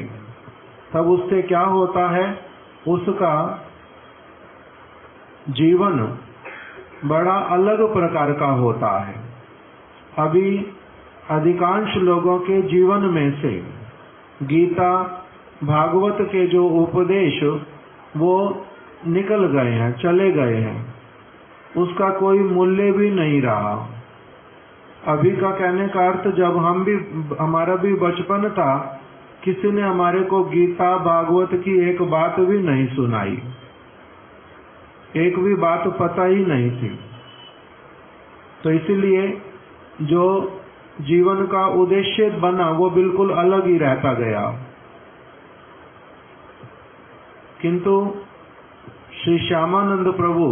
तब उससे क्या होता है? उसका जीवन बड़ा अलग प्रकार का होता है। अभी अधिकांश लोगों के जीवन में से गीता भागवत के जो उपदेश वो निकल गए हैं, चले गए हैं, उसका कोई मूल्य भी नहीं रहा। अभी का कहने का अर्थ, जब हमारा भी बचपन था, किसी ने हमारे को गीता भागवत की एक बात भी नहीं सुनाई, एक भी बात पता ही नहीं थी। तो इसलिए जो जीवन का उद्देश्य बना वो बिल्कुल अलग ही रहता गया। किंतु श्री श्यामानंद प्रभु,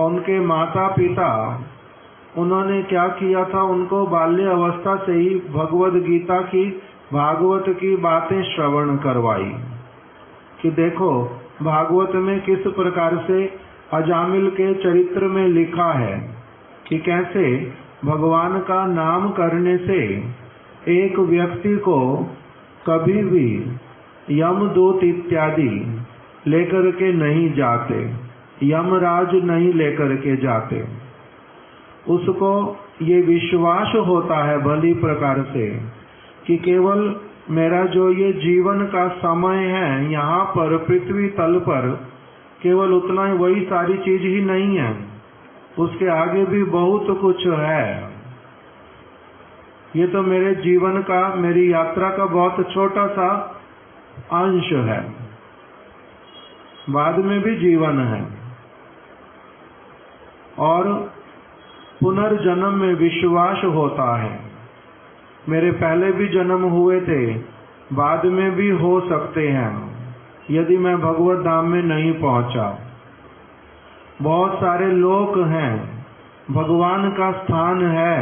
उनके माता पिता, उन्होंने क्या किया था? उनको बाल्य अवस्था से ही भगवद गीता की, भागवत की बातें श्रवण करवाई कि देखो भागवत में किस प्रकार से अजामिल के चरित्र में लिखा है कि कैसे भगवान का नाम करने से एक व्यक्ति को कभी भी यमदूत इत्यादि लेकर के नहीं जाते, यमराज नहीं लेकर के जाते। उसको ये विश्वास होता है भली प्रकार से कि केवल मेरा जो ये जीवन का समय है यहाँ पर पृथ्वी तल पर, केवल उतना ही, वही सारी चीज ही नहीं है, उसके आगे भी बहुत कुछ है। ये तो मेरे जीवन का, मेरी यात्रा का बहुत छोटा सा अंश है, बाद में भी जीवन है। और पुनर्जन्म में विश्वास होता है, मेरे पहले भी जन्म हुए थे, बाद में भी हो सकते हैं यदि मैं भगवत धाम में नहीं पहुंचा। बहुत सारे लोक हैं, भगवान का स्थान है,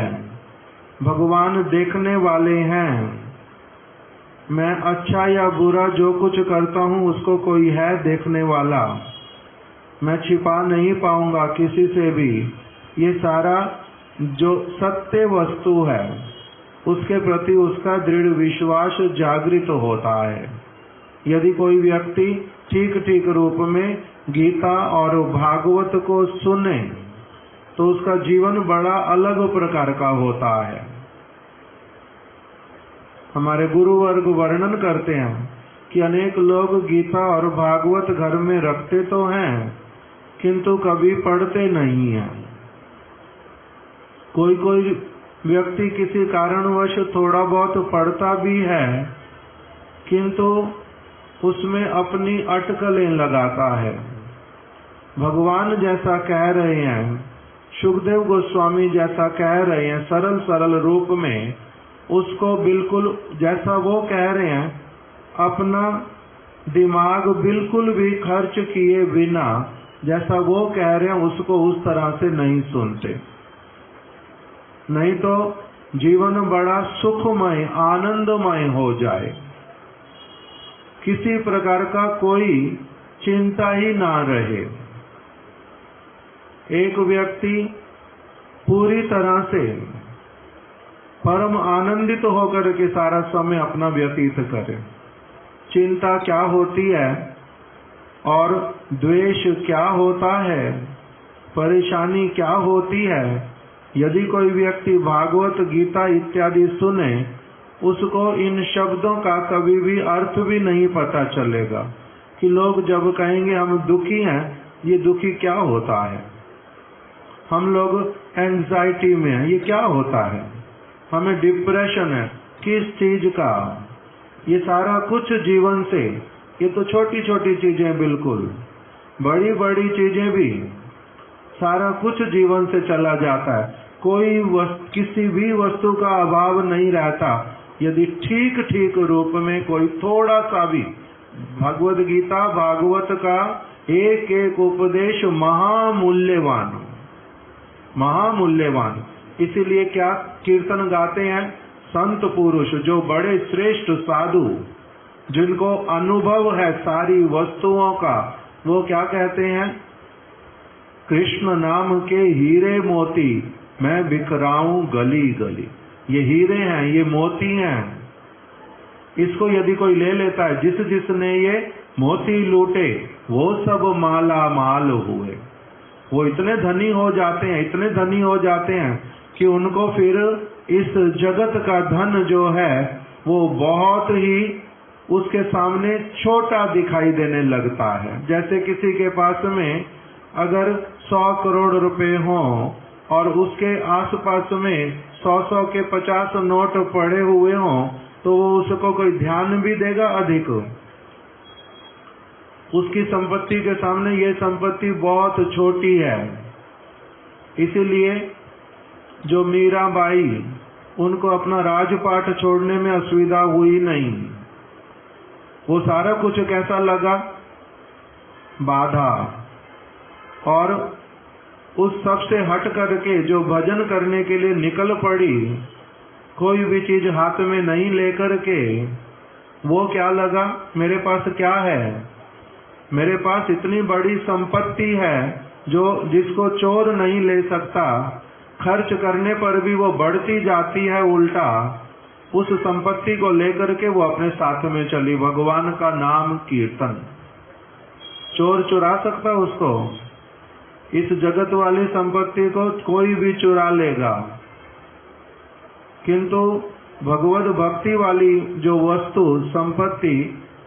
भगवान देखने वाले हैं। मैं अच्छा या बुरा जो कुछ करता हूँ उसको कोई है देखने वाला, मैं छिपा नहीं पाऊंगा किसी से भी। ये सारा जो सत्य वस्तु है उसके प्रति उसका दृढ़ विश्वास जागृत होता है। यदि कोई व्यक्ति ठीक ठीक रूप में गीता और भागवत को सुने तो उसका जीवन बड़ा अलग प्रकार का होता है। हमारे गुरु वर्ग वर्णन करते हैं कि अनेक लोग गीता और भागवत घर में रखते तो हैं किंतु कभी पढ़ते नहीं हैं। कोई कोई व्यक्ति किसी कारणवश थोड़ा बहुत पढ़ता भी है किंतु उसमें अपनी अटकलें लगाता है। भगवान जैसा कह रहे हैं, सुखदेव गोस्वामी जैसा कह रहे हैं सरल सरल रूप में, उसको बिल्कुल जैसा वो कह रहे हैं अपना दिमाग बिल्कुल भी खर्च किए बिना जैसा वो कह रहे हैं उसको उस तरह से नहीं सुनते। नहीं तो जीवन बड़ा सुखमय आनंदमय हो जाए, किसी प्रकार का कोई चिंता ही ना रहे। एक व्यक्ति पूरी तरह से परम आनंदित होकर के सारा समय अपना व्यतीत करे। चिंता क्या होती है और द्वेष क्या होता है, परेशानी क्या होती है, यदि कोई व्यक्ति भागवत गीता इत्यादि सुने, उसको इन शब्दों का कभी भी अर्थ भी नहीं पता चलेगा कि लोग जब कहेंगे हम दुखी हैं, ये दुखी क्या होता है, हम लोग एंजाइटी में हैं, ये क्या होता है, हमें डिप्रेशन है, किस चीज का, ये सारा कुछ जीवन से, ये तो छोटी छोटी चीजें, बिल्कुल बड़ी बड़ी चीजें भी, सारा कुछ जीवन से चला जाता है। कोई किसी भी वस्तु का अभाव नहीं रहता यदि ठीक ठीक रूप में कोई थोड़ा सा भी भगवद गीता भागवत का एक एक उपदेश महामूल्यवान, महामूल्यवान। इसीलिए क्या कीर्तन गाते हैं संत पुरुष, जो बड़े श्रेष्ठ साधु, जिनको अनुभव है सारी वस्तुओं का, वो क्या कहते हैं, कृष्ण नाम के हीरे मोती मैं बिखराऊं गली गली। ये हीरे हैं, ये मोती हैं, इसको यदि कोई ले लेता है, जिस जिसने ये मोती लूटे वो सब माला माल हुए। वो इतने धनी हो जाते हैं, इतने धनी हो जाते हैं कि उनको फिर इस जगत का धन जो है वो बहुत ही उसके सामने छोटा दिखाई देने लगता है। जैसे किसी के पास में अगर 100 करोड़ रुपए हों और उसके आसपास में 100 के 50 नोट पड़े हुए हों, तो वो उसको कोई ध्यान भी देगा अधिक? उसकी संपत्ति के सामने ये संपत्ति बहुत छोटी है। इसीलिए जो मीराबाई, उनको अपना राजपाट छोड़ने में असुविधा हुई नहीं। वो सारा कुछ कैसा लगा, बाधा। और उस सब से हट करके जो भजन करने के लिए निकल पड़ी, कोई भी चीज हाथ में नहीं लेकर के, वो क्या लगा, मेरे पास क्या है, मेरे पास इतनी बड़ी संपत्ति है जो जिसको चोर नहीं ले सकता, खर्च करने पर भी वो बढ़ती जाती है उल्टा। उस संपत्ति को लेकर के वो अपने साथ में चली, भगवान का नाम कीर्तन। चोर चुरा सकता उसको? इस जगत वाली संपत्ति को कोई भी चुरा लेगा, किंतु भगवत भक्ति वाली जो वस्तु संपत्ति,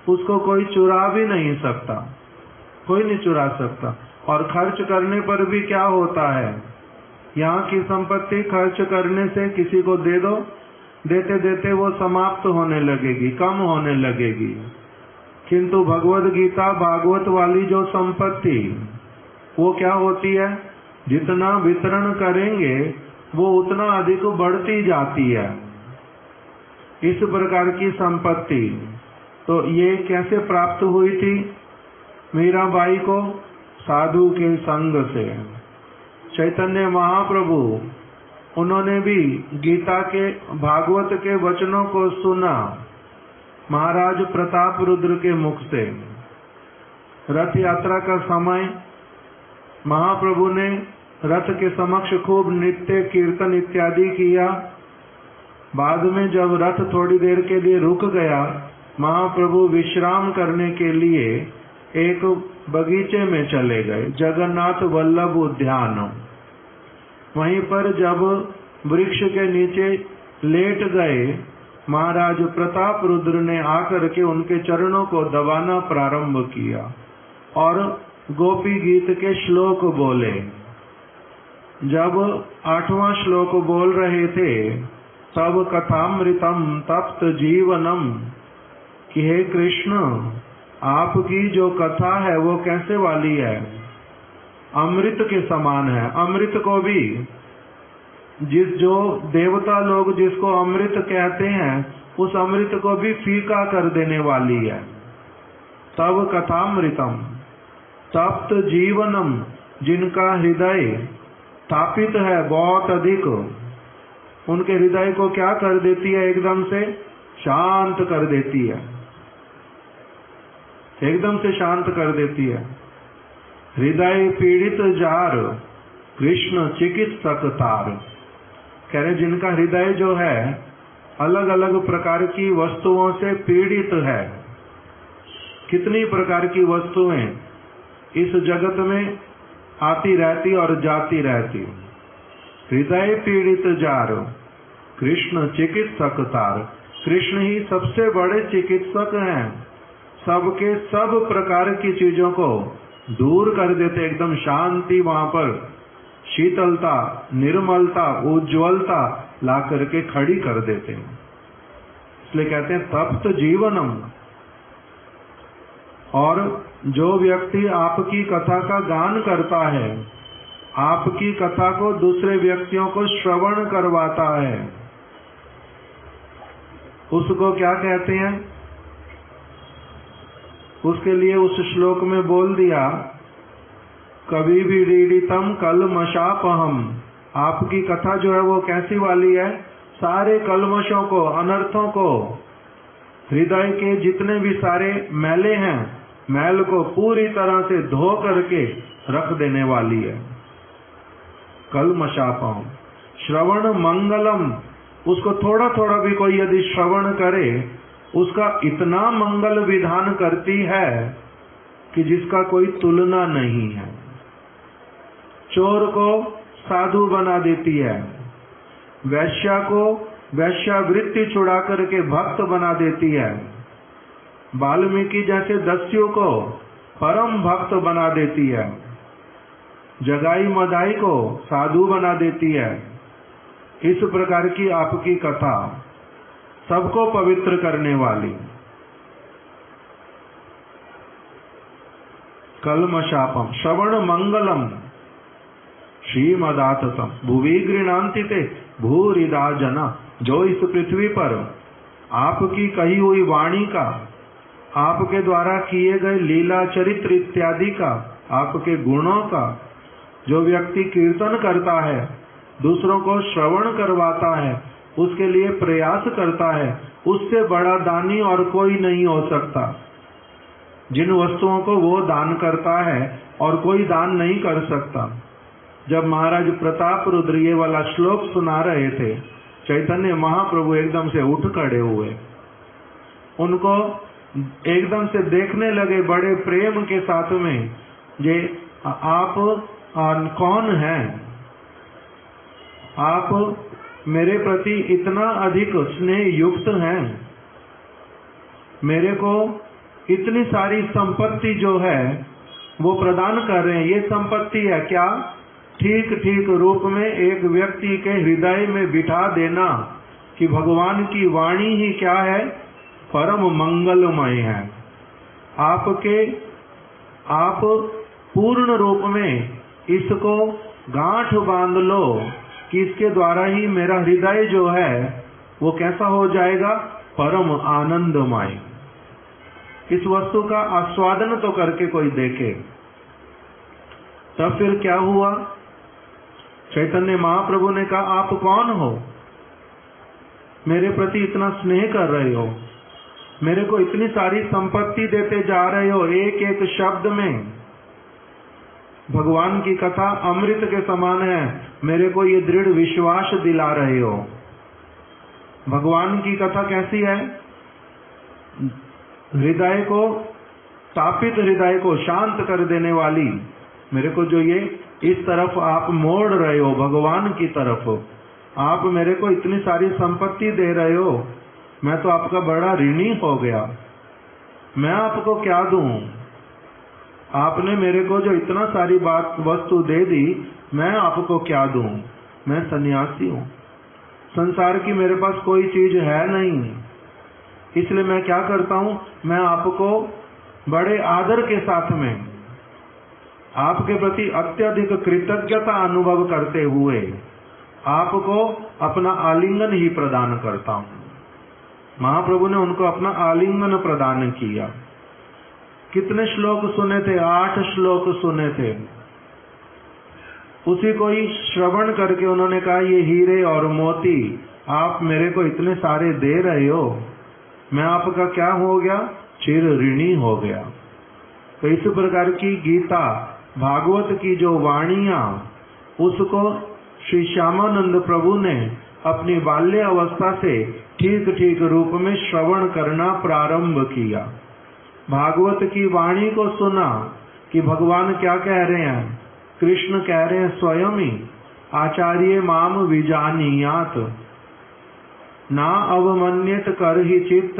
उसको कोई चुरा भी नहीं सकता, कोई नहीं चुरा सकता। और खर्च करने पर भी क्या होता है, यहाँ की संपत्ति खर्च करने से किसी को दे दो, देते देते वो समाप्त होने लगेगी, कम होने लगेगी। किंतु भगवद गीता भागवत वाली जो संपत्ति, वो क्या होती है, जितना वितरण करेंगे वो उतना अधिक बढ़ती जाती है। इस प्रकार की संपत्ति तो ये कैसे प्राप्त हुई थी मीराबाई को? साधु के संग से। चैतन्य महाप्रभु, उन्होंने भी गीता के भागवत के वचनों को सुना महाराज प्रताप रुद्र के मुख से। रथ यात्रा का समय महाप्रभु ने रथ के समक्ष खूब नृत्य कीर्तन इत्यादि किया। बाद में जब रथ थोड़ी देर के लिए रुक गया, महाप्रभु विश्राम करने के लिए एक बगीचे में चले गए, जगन्नाथ वल्लभ उद्यान। वहीं पर जब वृक्ष के नीचे लेट गए, महाराज प्रताप रुद्र ने आकर के उनके चरणों को दबाना प्रारंभ किया और गोपी गीत के श्लोक बोले। जब 8वां श्लोक बोल रहे थे, तब कथामृतम तप्त जीवनम, कि हे कृष्ण, आपकी जो कथा है वो कैसे वाली है, अमृत के समान है। अमृत को भी जो देवता लोग जिसको अमृत कहते हैं, उस अमृत को भी फीका कर देने वाली है। तव कथामृतम, तप्त जीवनम, जिनका हृदय तापित है बहुत अधिक, उनके हृदय को क्या कर देती है? एकदम से शांत कर देती है, एकदम से शांत कर देती है। हृदय पीड़ित जार, कृष्ण चिकित्सक तार। कह रहे जिनका हृदय जो है अलग अलग प्रकार की वस्तुओं से पीड़ित है। कितनी प्रकार की वस्तुएं इस जगत में आती रहती और जाती रहती। हृदय पीड़ित जार, कृष्ण चिकित्सक तार। कृष्ण ही सबसे बड़े चिकित्सक हैं, सबके सब प्रकार की चीजों को दूर कर देते। एकदम शांति, वहां पर शीतलता, निर्मलता, उज्ज्वलता ला करके खड़ी कर देते हैं। इसलिए कहते हैं तप्त जीवनम। और जो व्यक्ति आपकी कथा का गान करता है, आपकी कथा को दूसरे व्यक्तियों को श्रवण करवाता है, उसको क्या कहते हैं? उसके लिए उस श्लोक में बोल दिया, कभी भी रीडितम कलमशापहम। आपकी कथा जो है वो कैसी वाली है? सारे कलमशों को, अनर्थों को, हृदय के जितने भी सारे मैले हैं, मैल को पूरी तरह से धो करके रख देने वाली है। कलमशापहम। श्रवण मंगलम। उसको थोड़ा थोड़ा भी कोई यदि श्रवण करे, उसका इतना मंगल विधान करती है कि जिसका कोई तुलना नहीं है। चोर को साधु बना देती है, वैश्या को वैश्यावृत्ति छुड़ा करके भक्त बना देती है, वाल्मीकि जैसे दस्यु को परम भक्त बना देती है, जगाई मदाई को साधु बना देती है। इस प्रकार की आपकी कथा सबको पवित्र करने वाली। कलमशापम श्रवण मंगलम श्रीमदाततम भुवि गृणान्ति ते भूरिदा जना। जो इस पृथ्वी पर आपकी कही हुई वाणी का, आपके द्वारा किए गए लीला चरित्र इत्यादि का, आपके गुणों का जो व्यक्ति कीर्तन करता है, दूसरों को श्रवण करवाता है, उसके लिए प्रयास करता है, उससे बड़ा दानी और कोई नहीं हो सकता। जिन वस्तुओं को वो दान करता है और कोई दान नहीं कर सकता। जब महाराज प्रताप रुद्र ये वाला श्लोक सुना रहे थे, चैतन्य महाप्रभु एकदम से उठ खड़े हुए, उनको एकदम से देखने लगे बड़े प्रेम के साथ में, जे आप कौन हैं? आप मेरे प्रति इतना अधिक स्नेह युक्त हैं, मेरे को इतनी सारी संपत्ति जो है वो प्रदान कर रहे हैं। ये संपत्ति है क्या? ठीक ठीक रूप में एक व्यक्ति के हृदय में बिठा देना कि भगवान की वाणी ही क्या है? परम मंगलमय है। आप पूर्ण रूप में इसको गांठ बांध लो कि इसके द्वारा ही मेरा हृदय जो है वो कैसा हो जाएगा? परम आनंदमय। इस वस्तु का आस्वादन तो करके कोई देखे। तब फिर क्या हुआ? चैतन्य महाप्रभु ने कहा, आप कौन हो? मेरे प्रति इतना स्नेह कर रहे हो, मेरे को इतनी सारी संपत्ति देते जा रहे हो, एक एक शब्द में भगवान की कथा अमृत के समान है, मेरे को ये दृढ़ विश्वास दिला रहे हो। भगवान की कथा कैसी है? हृदय को, तापित हृदय को शांत कर देने वाली। मेरे को जो ये इस तरफ आप मोड़ रहे हो, भगवान की तरफ, आप मेरे को इतनी सारी संपत्ति दे रहे हो, मैं तो आपका बड़ा ऋणी हो गया। मैं आपको क्या दूं? आपने मेरे को जो इतना सारी वस्तु दे दी, मैं आपको क्या दूं? मैं सन्यासी हूं, संसार की मेरे पास कोई चीज है नहीं, इसलिए मैं क्या करता हूं? मैं आपको बड़े आदर के साथ में, आपके प्रति अत्यधिक कृतज्ञता अनुभव करते हुए आपको अपना आलिंगन ही प्रदान करता हूं। महाप्रभु ने उनको अपना आलिंगन प्रदान किया। कितने श्लोक सुने थे? 8 श्लोक सुने थे। उसी को ही श्रवण करके उन्होंने कहा, ये हीरे और मोती आप मेरे को इतने सारे दे रहे हो, मैं आपका क्या हो गया? चिर ऋणी हो गया। तो इस प्रकार की गीता भागवत की जो वाणियां, उसको श्री श्यामानंद प्रभु ने अपनी बाल्य अवस्था से ठीक ठीक रूप में श्रवण करना प्रारंभ किया। भागवत की वाणी को सुना कि भगवान क्या कह रहे हैं। कृष्ण कह रहे हैं स्वयं ही, आचार्य माम विजानीयात ना अवमन्यत कर ही चित्त,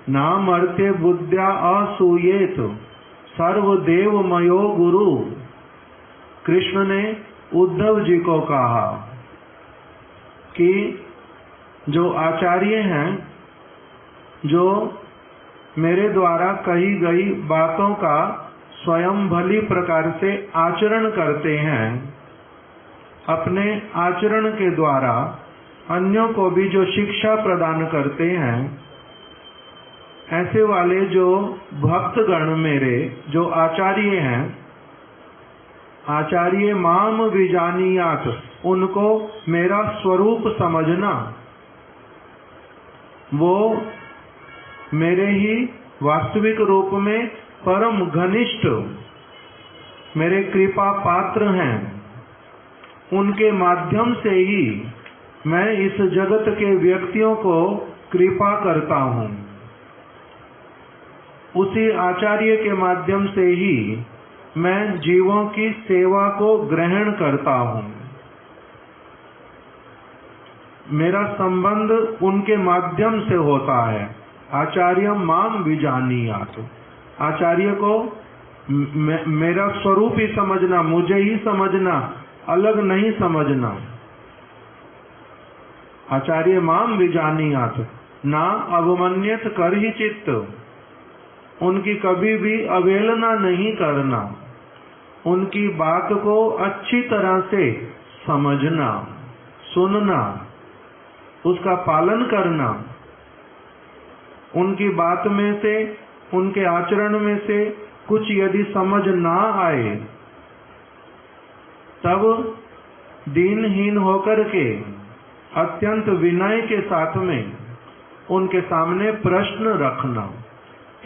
ना मर्त्य बुद्ध्या असूयेत सर्वदेव मयो गुरु। कृष्ण ने उद्धव जी को कहा कि जो आचार्य हैं, जो मेरे द्वारा कही गई बातों का स्वयं भली प्रकार से आचरण करते हैं, अपने आचरण के द्वारा अन्यों को भी जो शिक्षा प्रदान करते हैं, ऐसे वाले जो भक्तगण मेरे जो आचार्य हैं, आचार्य माम विजानीयात, उनको मेरा स्वरूप समझना, वो मेरे ही वास्तविक रूप में परम घनिष्ठ मेरे कृपा पात्र हैं। उनके माध्यम से ही मैं इस जगत के व्यक्तियों को कृपा करता हूँ। उसी आचार्य के माध्यम से ही मैं जीवों की सेवा को ग्रहण करता हूँ। मेरा संबंध उनके माध्यम से होता है। आचार्य माम विजानीयात, आचार्य को मेरा स्वरूप ही समझना, मुझे ही समझना, अलग नहीं समझना। आचार्य माम विजानीयात ना अवमन्यत कर ही चित्त, उनकी कभी भी अवहेलना नहीं करना, उनकी बात को अच्छी तरह से समझना, सुनना, उसका पालन करना। उनकी बात में से, उनके आचरण में से कुछ यदि समझ ना आए, तब दीनहीन होकर के अत्यंत विनय के साथ में उनके सामने प्रश्न रखना,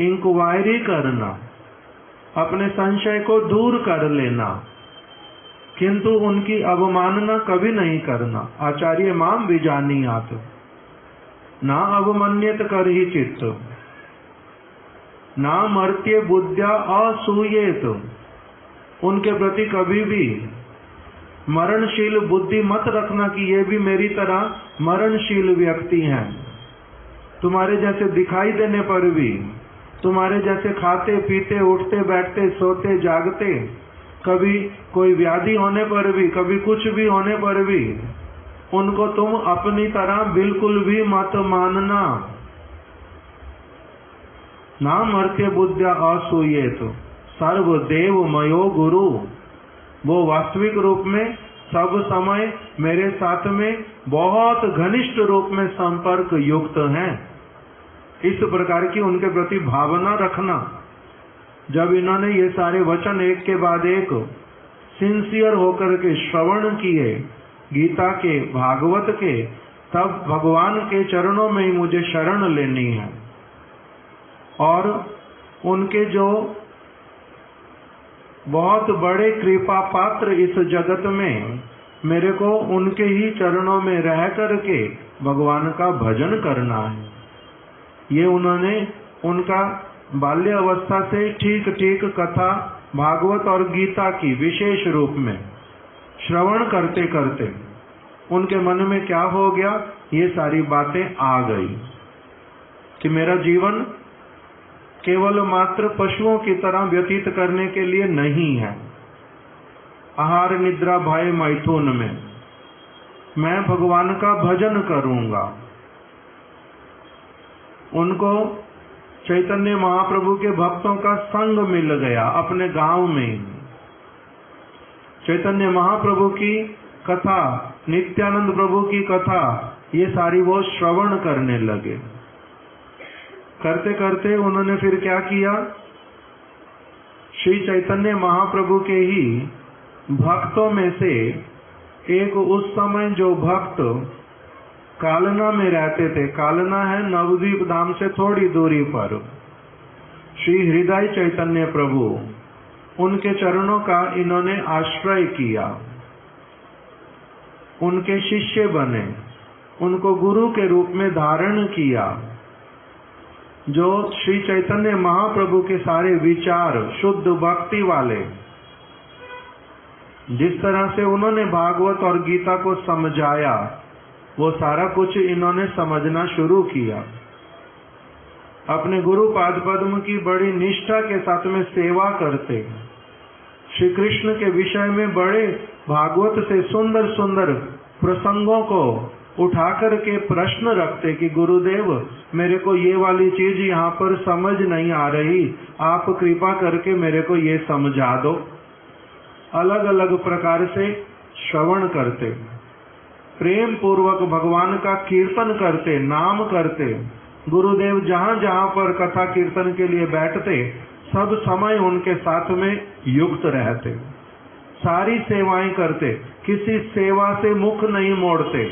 इंक्वायरी करना, अपने संशय को दूर कर लेना, किंतु उनकी अवमानना कभी नहीं करना। आचार्य माम विजानीयात ना अवमन्यत कर ही चित्त, ना मर्त्य बुद्ध्या असूयेत, उनके प्रति कभी भी मरणशील बुद्धि मत रखना कि ये भी मेरी तरह मरणशील व्यक्ति हैं। तुम्हारे जैसे दिखाई देने पर भी, तुम्हारे जैसे खाते पीते उठते बैठते सोते जागते, कभी कोई व्याधि होने पर भी, कभी कुछ भी होने पर भी उनको तुम अपनी तरह बिल्कुल भी मत मानना। ना मर्त्य बुद्ध्या असूयेत सर्वदेव मयो गुरु, वो वास्तविक रूप में सब समय मेरे साथ में बहुत घनिष्ठ रूप में संपर्क युक्त हैं। इस प्रकार की उनके प्रति भावना रखना। जब इन्होंने ये सारे वचन एक के बाद एक सिंसियर होकर के श्रवण किए गीता के, भागवत के, तब भगवान के चरणों में ही मुझे शरण लेनी है। और उनके जो बहुत बड़े कृपा पात्र इस जगत में, मेरे को उनके ही चरणों में रह करके भगवान का भजन करना है। ये उन्होंने उनका बाल्य अवस्था से ठीक ठीक कथा भागवत और गीता की विशेष रूप में श्रवण करते करते उनके मन में क्या हो गया, ये सारी बातें आ गई कि मेरा जीवन केवल मात्र पशुओं की तरह व्यतीत करने के लिए नहीं है। आहार निद्रा भय मैथुन में मैं भगवान का भजन करूंगा। उनको चैतन्य महाप्रभु के भक्तों का संग मिल गया अपने गांव में। चैतन्य महाप्रभु की कथा, नित्यानंद प्रभु की कथा ये सारी वो श्रवण करने लगे। करते करते उन्होंने फिर क्या किया, श्री चैतन्य महाप्रभु के ही भक्तों में से एक, उस समय जो भक्त कालना में रहते थे, कालना है नवद्वीप धाम से थोड़ी दूरी पर, श्री हृदय चैतन्य प्रभु, उनके चरणों का इन्होंने आश्रय किया, उनके शिष्य बने, उनको गुरु के रूप में धारण किया। जो श्री चैतन्य महाप्रभु के सारे विचार शुद्ध भक्ति वाले, जिस तरह से उन्होंने भागवत और गीता को समझाया, वो सारा कुछ इन्होंने समझना शुरू किया। अपने गुरु पाद पद्म की बड़ी निष्ठा के साथ में सेवा करते, श्री कृष्ण के विषय में बड़े भागवत से सुंदर सुंदर प्रसंगों को उठा करके प्रश्न रखते कि गुरुदेव, मेरे को ये वाली चीज यहाँ पर समझ नहीं आ रही, आप कृपा करके मेरे को ये समझा दो। अलग अलग प्रकार से श्रवण करते, प्रेम पूर्वक भगवान का कीर्तन करते, नाम करते। गुरुदेव जहाँ जहाँ पर कथा कीर्तन के लिए बैठते, सब समय उनके साथ में युक्त रहते, सारी सेवाएं करते, किसी सेवा से मुख नहीं मोड़ते,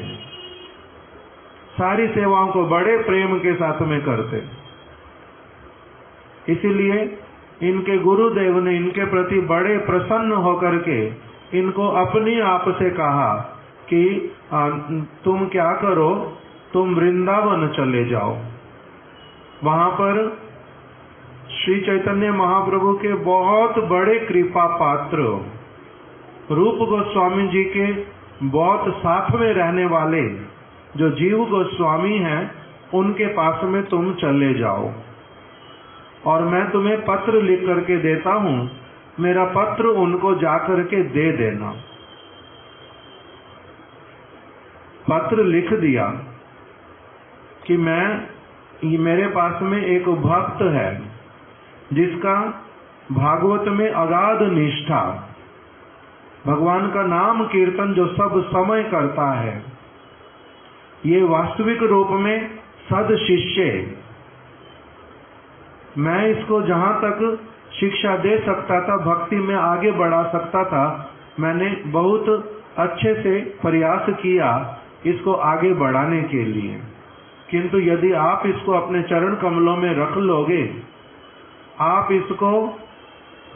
सारी सेवाओं को बड़े प्रेम के साथ में करते। इसीलिए इनके गुरुदेव ने इनके प्रति बड़े प्रसन्न होकर के इनको अपनी आप से कहा कि तुम क्या करो, तुम वृंदावन चले जाओ। वहां पर श्री चैतन्य महाप्रभु के बहुत बड़े कृपा पात्र रूप गोस्वामी जी के बहुत साथ में रहने वाले जो जीव गोस्वामी हैं, उनके पास में तुम चले जाओ और मैं तुम्हें पत्र लिख करके देता हूं, मेरा पत्र उनको जाकर के दे देना। पत्र लिख दिया कि मेरे पास में एक भक्त है जिसका भागवत में अगाध निष्ठा, भगवान का नाम कीर्तन जो सब समय करता है, ये वास्तविक रूप में सद शिष्य, मैं इसको जहां तक शिक्षा दे सकता था, भक्ति में आगे बढ़ा सकता था, मैंने बहुत अच्छे से प्रयास किया इसको आगे बढ़ाने के लिए। किंतु यदि आप इसको अपने चरण कमलों में रख लोगे, आप इसको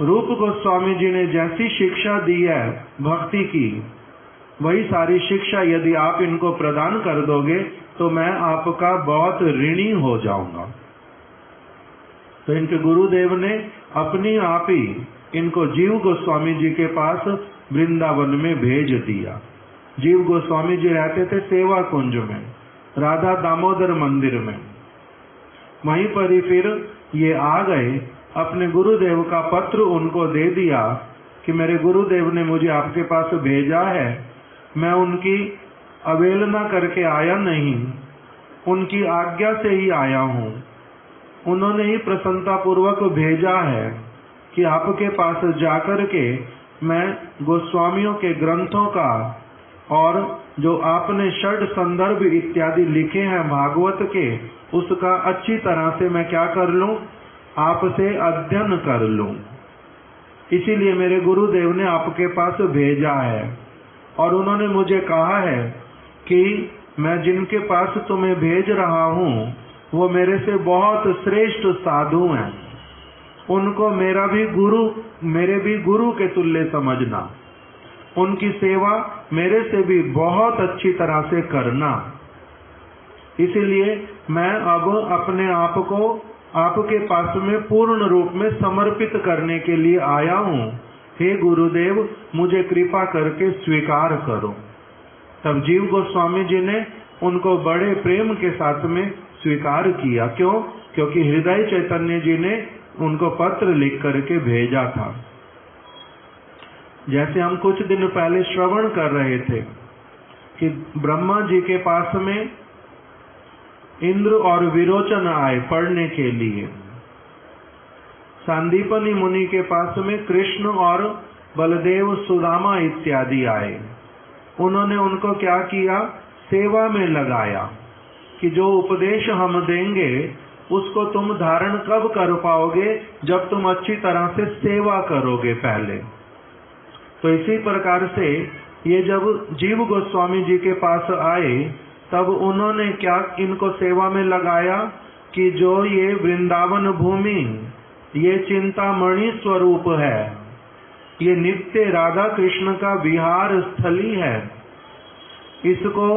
रूप गोस्वामी जी ने जैसी शिक्षा दी है भक्ति की, वही सारी शिक्षा यदि आप इनको प्रदान कर दोगे तो मैं आपका बहुत ऋणी हो जाऊंगा। तो इनके गुरुदेव ने अपनी आप ही इनको जीव गोस्वामी जी के पास वृंदावन में भेज दिया। जीव गोस्वामी जी रहते थे सेवा कुंज में, राधा दामोदर मंदिर में। वहीं पर ही फिर ये आ गए, अपने गुरुदेव का पत्र उनको दे दिया कि मेरे गुरुदेव ने मुझे आपके पास भेजा है, मैं उनकी अवहेलना करके आया नहीं, उनकी आज्ञा से ही आया हूँ। उन्होंने ही प्रसन्नता पूर्वक भेजा है कि आपके पास जाकर के मैं गोस्वामियों के ग्रंथों का और जो आपने षड संदर्भ इत्यादि लिखे हैं भागवत के, उसका अच्छी तरह से मैं क्या कर लूं, आपसे अध्ययन कर लूं। इसीलिए मेरे गुरुदेव ने आपके पास भेजा है और उन्होंने मुझे कहा है कि मैं जिनके पास तुम्हें भेज रहा हूँ वो मेरे से बहुत श्रेष्ठ साधु हैं, उनको मेरे भी गुरु के तुल्य समझना, उनकी सेवा मेरे से भी बहुत अच्छी तरह से करना। इसीलिए मैं अब अपने आप को आपके पास में पूर्ण रूप में समर्पित करने के लिए आया हूँ। हे गुरुदेव, मुझे कृपा करके स्वीकार करो। तब जीव गोस्वामी जी ने उनको बड़े प्रेम के साथ में स्वीकार किया। क्यों? क्योंकि हृदय चैतन्य जी ने उनको पत्र लिख करके भेजा था। जैसे हम कुछ दिन पहले श्रवण कर रहे थे कि ब्रह्मा जी के पास में इंद्र और विरोचन आए पढ़ने के लिए, सांदीपनि मुनि के पास में कृष्ण और बलदेव सुदामा इत्यादि आए। उन्होंने उनको क्या किया, सेवा में लगाया कि जो उपदेश हम देंगे उसको तुम धारण कब कर पाओगे, जब तुम अच्छी तरह से सेवा करोगे पहले। तो इसी प्रकार से ये जब जीव गोस्वामी जी के पास आए तब उन्होंने क्या इनको सेवा में लगाया कि जो ये वृंदावन भूमि ये चिंतामणि स्वरूप है, ये नित्य राधा कृष्ण का विहार स्थली है, इसको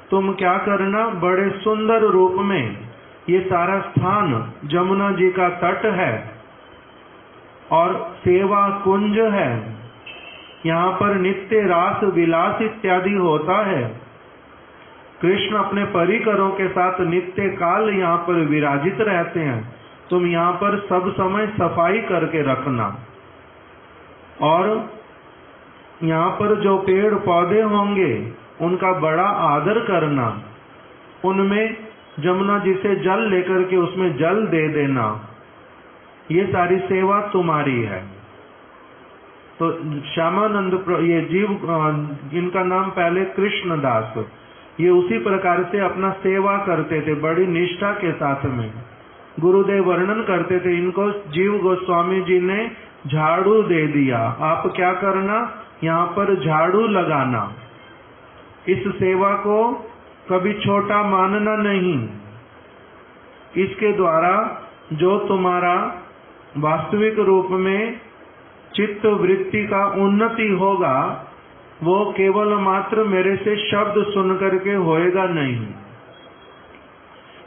तुम क्या करना, बड़े सुंदर रूप में ये सारा स्थान जमुना जी का तट है और सेवा कुंज है, यहाँ पर नित्य रास विलास इत्यादि होता है। कृष्ण अपने परिकरों के साथ नित्य काल यहाँ पर विराजित रहते हैं। तुम यहाँ पर सब समय सफाई करके रखना और यहाँ पर जो पेड़ पौधे होंगे उनका बड़ा आदर करना, उनमें जमुना जी से जल लेकर के उसमें जल दे देना, ये सारी सेवा तुम्हारी है। तो श्यामानंद ये जीव, इनका नाम पहले कृष्णदास, ये उसी प्रकार से अपना सेवा करते थे बड़ी निष्ठा के साथ में। गुरुदेव वर्णन करते थे, इनको जीव गोस्वामी जी ने झाड़ू दे दिया, आप क्या करना, यहाँ पर झाड़ू लगाना, इस सेवा को कभी छोटा मानना नहीं। इसके द्वारा जो तुम्हारा वास्तविक रूप में चित्त वृत्ति का उन्नति होगा वो केवल मात्र मेरे से शब्द सुन करके होएगा नहीं।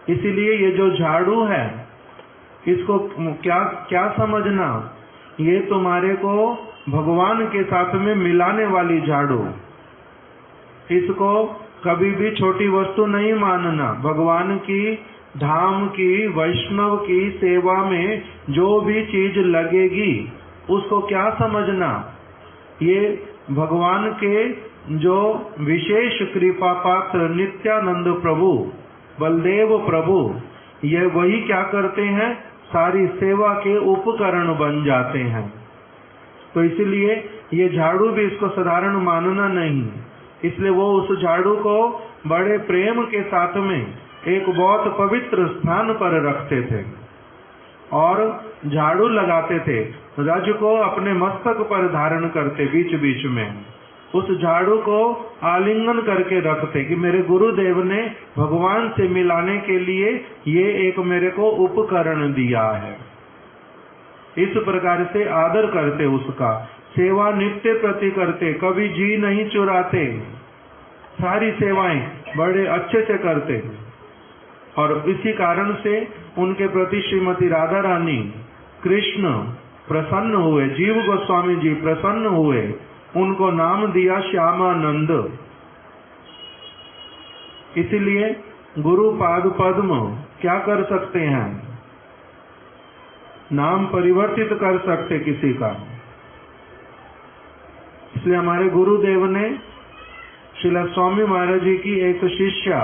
इसीलिए ये जो झाड़ू है इसको क्या क्या समझना, ये तुम्हारे को भगवान के साथ में मिलाने वाली झाड़ू, इसको कभी भी छोटी वस्तु नहीं मानना। भगवान की धाम की वैष्णव की सेवा में जो भी चीज लगेगी उसको क्या समझना, ये भगवान के जो विशेष कृपा पात्र नित्यानंद प्रभु बलदेव प्रभु, ये वही क्या करते हैं, सारी सेवा के उपकरण बन जाते हैं। तो इसलिए ये झाड़ू भी इसको साधारण मानना नहीं, इसलिए वो उस झाड़ू को बड़े प्रेम के साथ में एक बहुत पवित्र स्थान पर रखते थे और झाड़ू लगाते थे। रज को अपने मस्तक पर धारण करते, बीच बीच में उस झाड़ू को आलिंगन करके रखते कि मेरे गुरुदेव ने भगवान से मिलाने के लिए ये एक मेरे को उपकरण दिया है। इस प्रकार से आदर करते, उसका सेवा नित्य प्रति करते, कभी जी नहीं चुराते, सारी सेवाएं बड़े अच्छे से करते। और इसी कारण से उनके प्रति श्रीमती राधा रानी कृष्ण प्रसन्न हुए, जीव गोस्वामी जी प्रसन्न हुए, उनको नाम दिया श्यामानंद। इसलिए गुरु पाद पद्म क्या कर सकते हैं, नाम परिवर्तित कर सकते किसी का। इसलिए हमारे गुरुदेव ने श्रील स्वामी महाराज जी की एक शिष्या,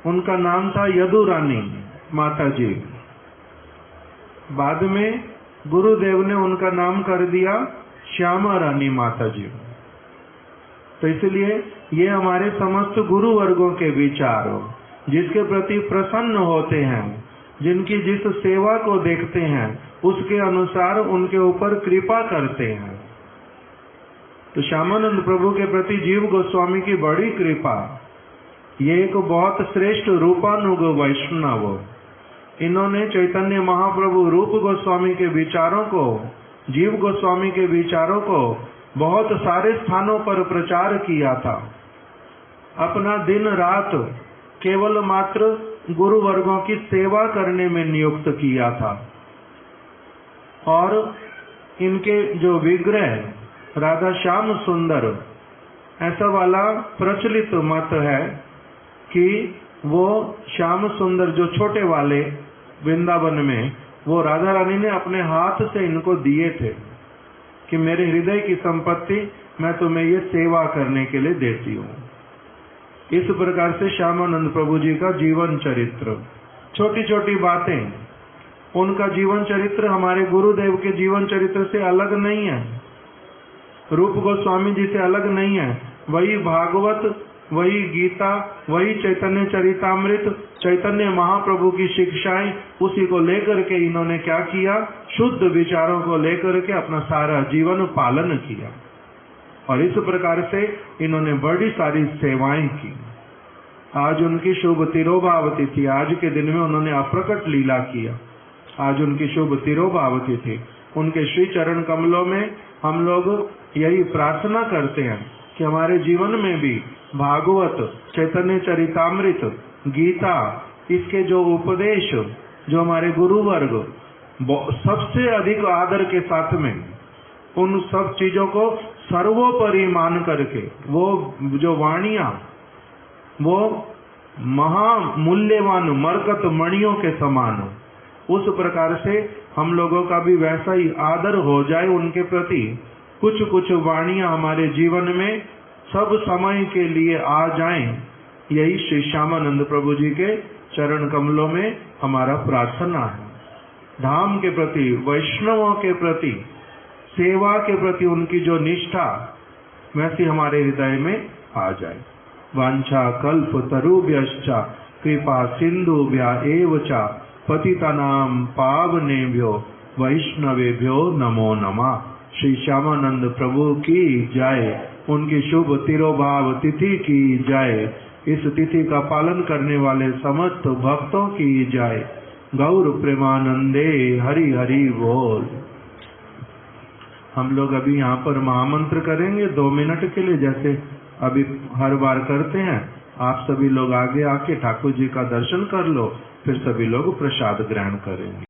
उनका नाम था यदु रानी माता जी, बाद में गुरुदेव ने उनका नाम कर दिया श्यामा रानी माता जी। तो इसलिए ये हमारे समस्त गुरु वर्गों के विचार, जिसके प्रति प्रसन्न होते हैं, जिनकी जिस सेवा को देखते हैं उसके अनुसार उनके ऊपर कृपा करते हैं। तो श्यामानंद प्रभु के प्रति जीव गोस्वामी की बड़ी कृपा, ये एक बहुत श्रेष्ठ रूपानुग वैष्णव, इन्होंने चैतन्य महाप्रभु रूप गोस्वामी के विचारों को, जीव गोस्वामी के विचारों को बहुत सारे स्थानों पर प्रचार किया था। अपना दिन रात केवल मात्र गुरु वर्गों की सेवा करने में नियुक्त किया था। और इनके जो विग्रह राधा श्याम सुंदर, ऐसा वाला प्रचलित मत है कि वो श्याम सुंदर जो छोटे वाले वृंदावन में, वो राधा रानी ने अपने हाथ से इनको दिए थे कि मेरे हृदय की संपत्ति मैं तुम्हें ये सेवा करने के लिए देती हूँ। इस प्रकार से श्यामानंद प्रभु जी का जीवन चरित्र, छोटी छोटी बातें, उनका जीवन चरित्र हमारे गुरुदेव के जीवन चरित्र से अलग नहीं है, रूप गोस्वामी जी से अलग नहीं है। वही भागवत वही गीता, वही चैतन्य चरितामृत, चैतन्य महाप्रभु की शिक्षाएं, उसी को लेकर के इन्होंने क्या किया, शुद्ध विचारों को लेकर के अपना सारा जीवन पालन किया। और इस प्रकार से इन्होंने बड़ी सारी सेवाएं की। आज उनकी शुभ तिरोभावती थी। आज के दिन में उन्होंने अप्रकट लीला किया। आज उनकी शुभ तिरोभावती थी। उनके श्री चरण कमलों में हम लोग यही प्रार्थना करते हैं कि हमारे जीवन में भी भागवत, चैतन्य चरितामृत, गीता, इसके जो उपदेश, जो हमारे गुरु वर्ग सबसे अधिक आदर के साथ में उन सब चीजों को सर्वोपरि मान करके, वो जो वाणियां वो महामूल्यवान मरकत मणियों के समान, उस प्रकार से हम लोगों का भी वैसा ही आदर हो जाए उनके प्रति। कुछ कुछ वाणियां हमारे जीवन में सब समय के लिए आ जाएं, यही श्री श्यामानंद प्रभु जी के चरण कमलों में हमारा प्रार्थना है। धाम के प्रति, वैष्णवों के प्रति, सेवा के प्रति उनकी जो निष्ठा वैसी हमारे हृदय में आ जाए। वांछा कल्प तरुभ्यश्च कृपा सिंधुभ्य एव च पतितानां पावनेभ्यो वैष्णवेभ्यो नमो नमः। श्री श्यामानंद प्रभु की जय। उनकी शुभ तिरोभाव तिथि की जय। इस तिथि का पालन करने वाले समस्त भक्तों की जय। गौर प्रेमानंदे हरि हरि बोल। हम लोग अभी यहाँ पर महामंत्र करेंगे 2 मिनट के लिए, जैसे अभी हर बार करते हैं। आप सभी लोग आगे आके ठाकुर जी का दर्शन कर लो, फिर सभी लोग प्रसाद ग्रहण करेंगे।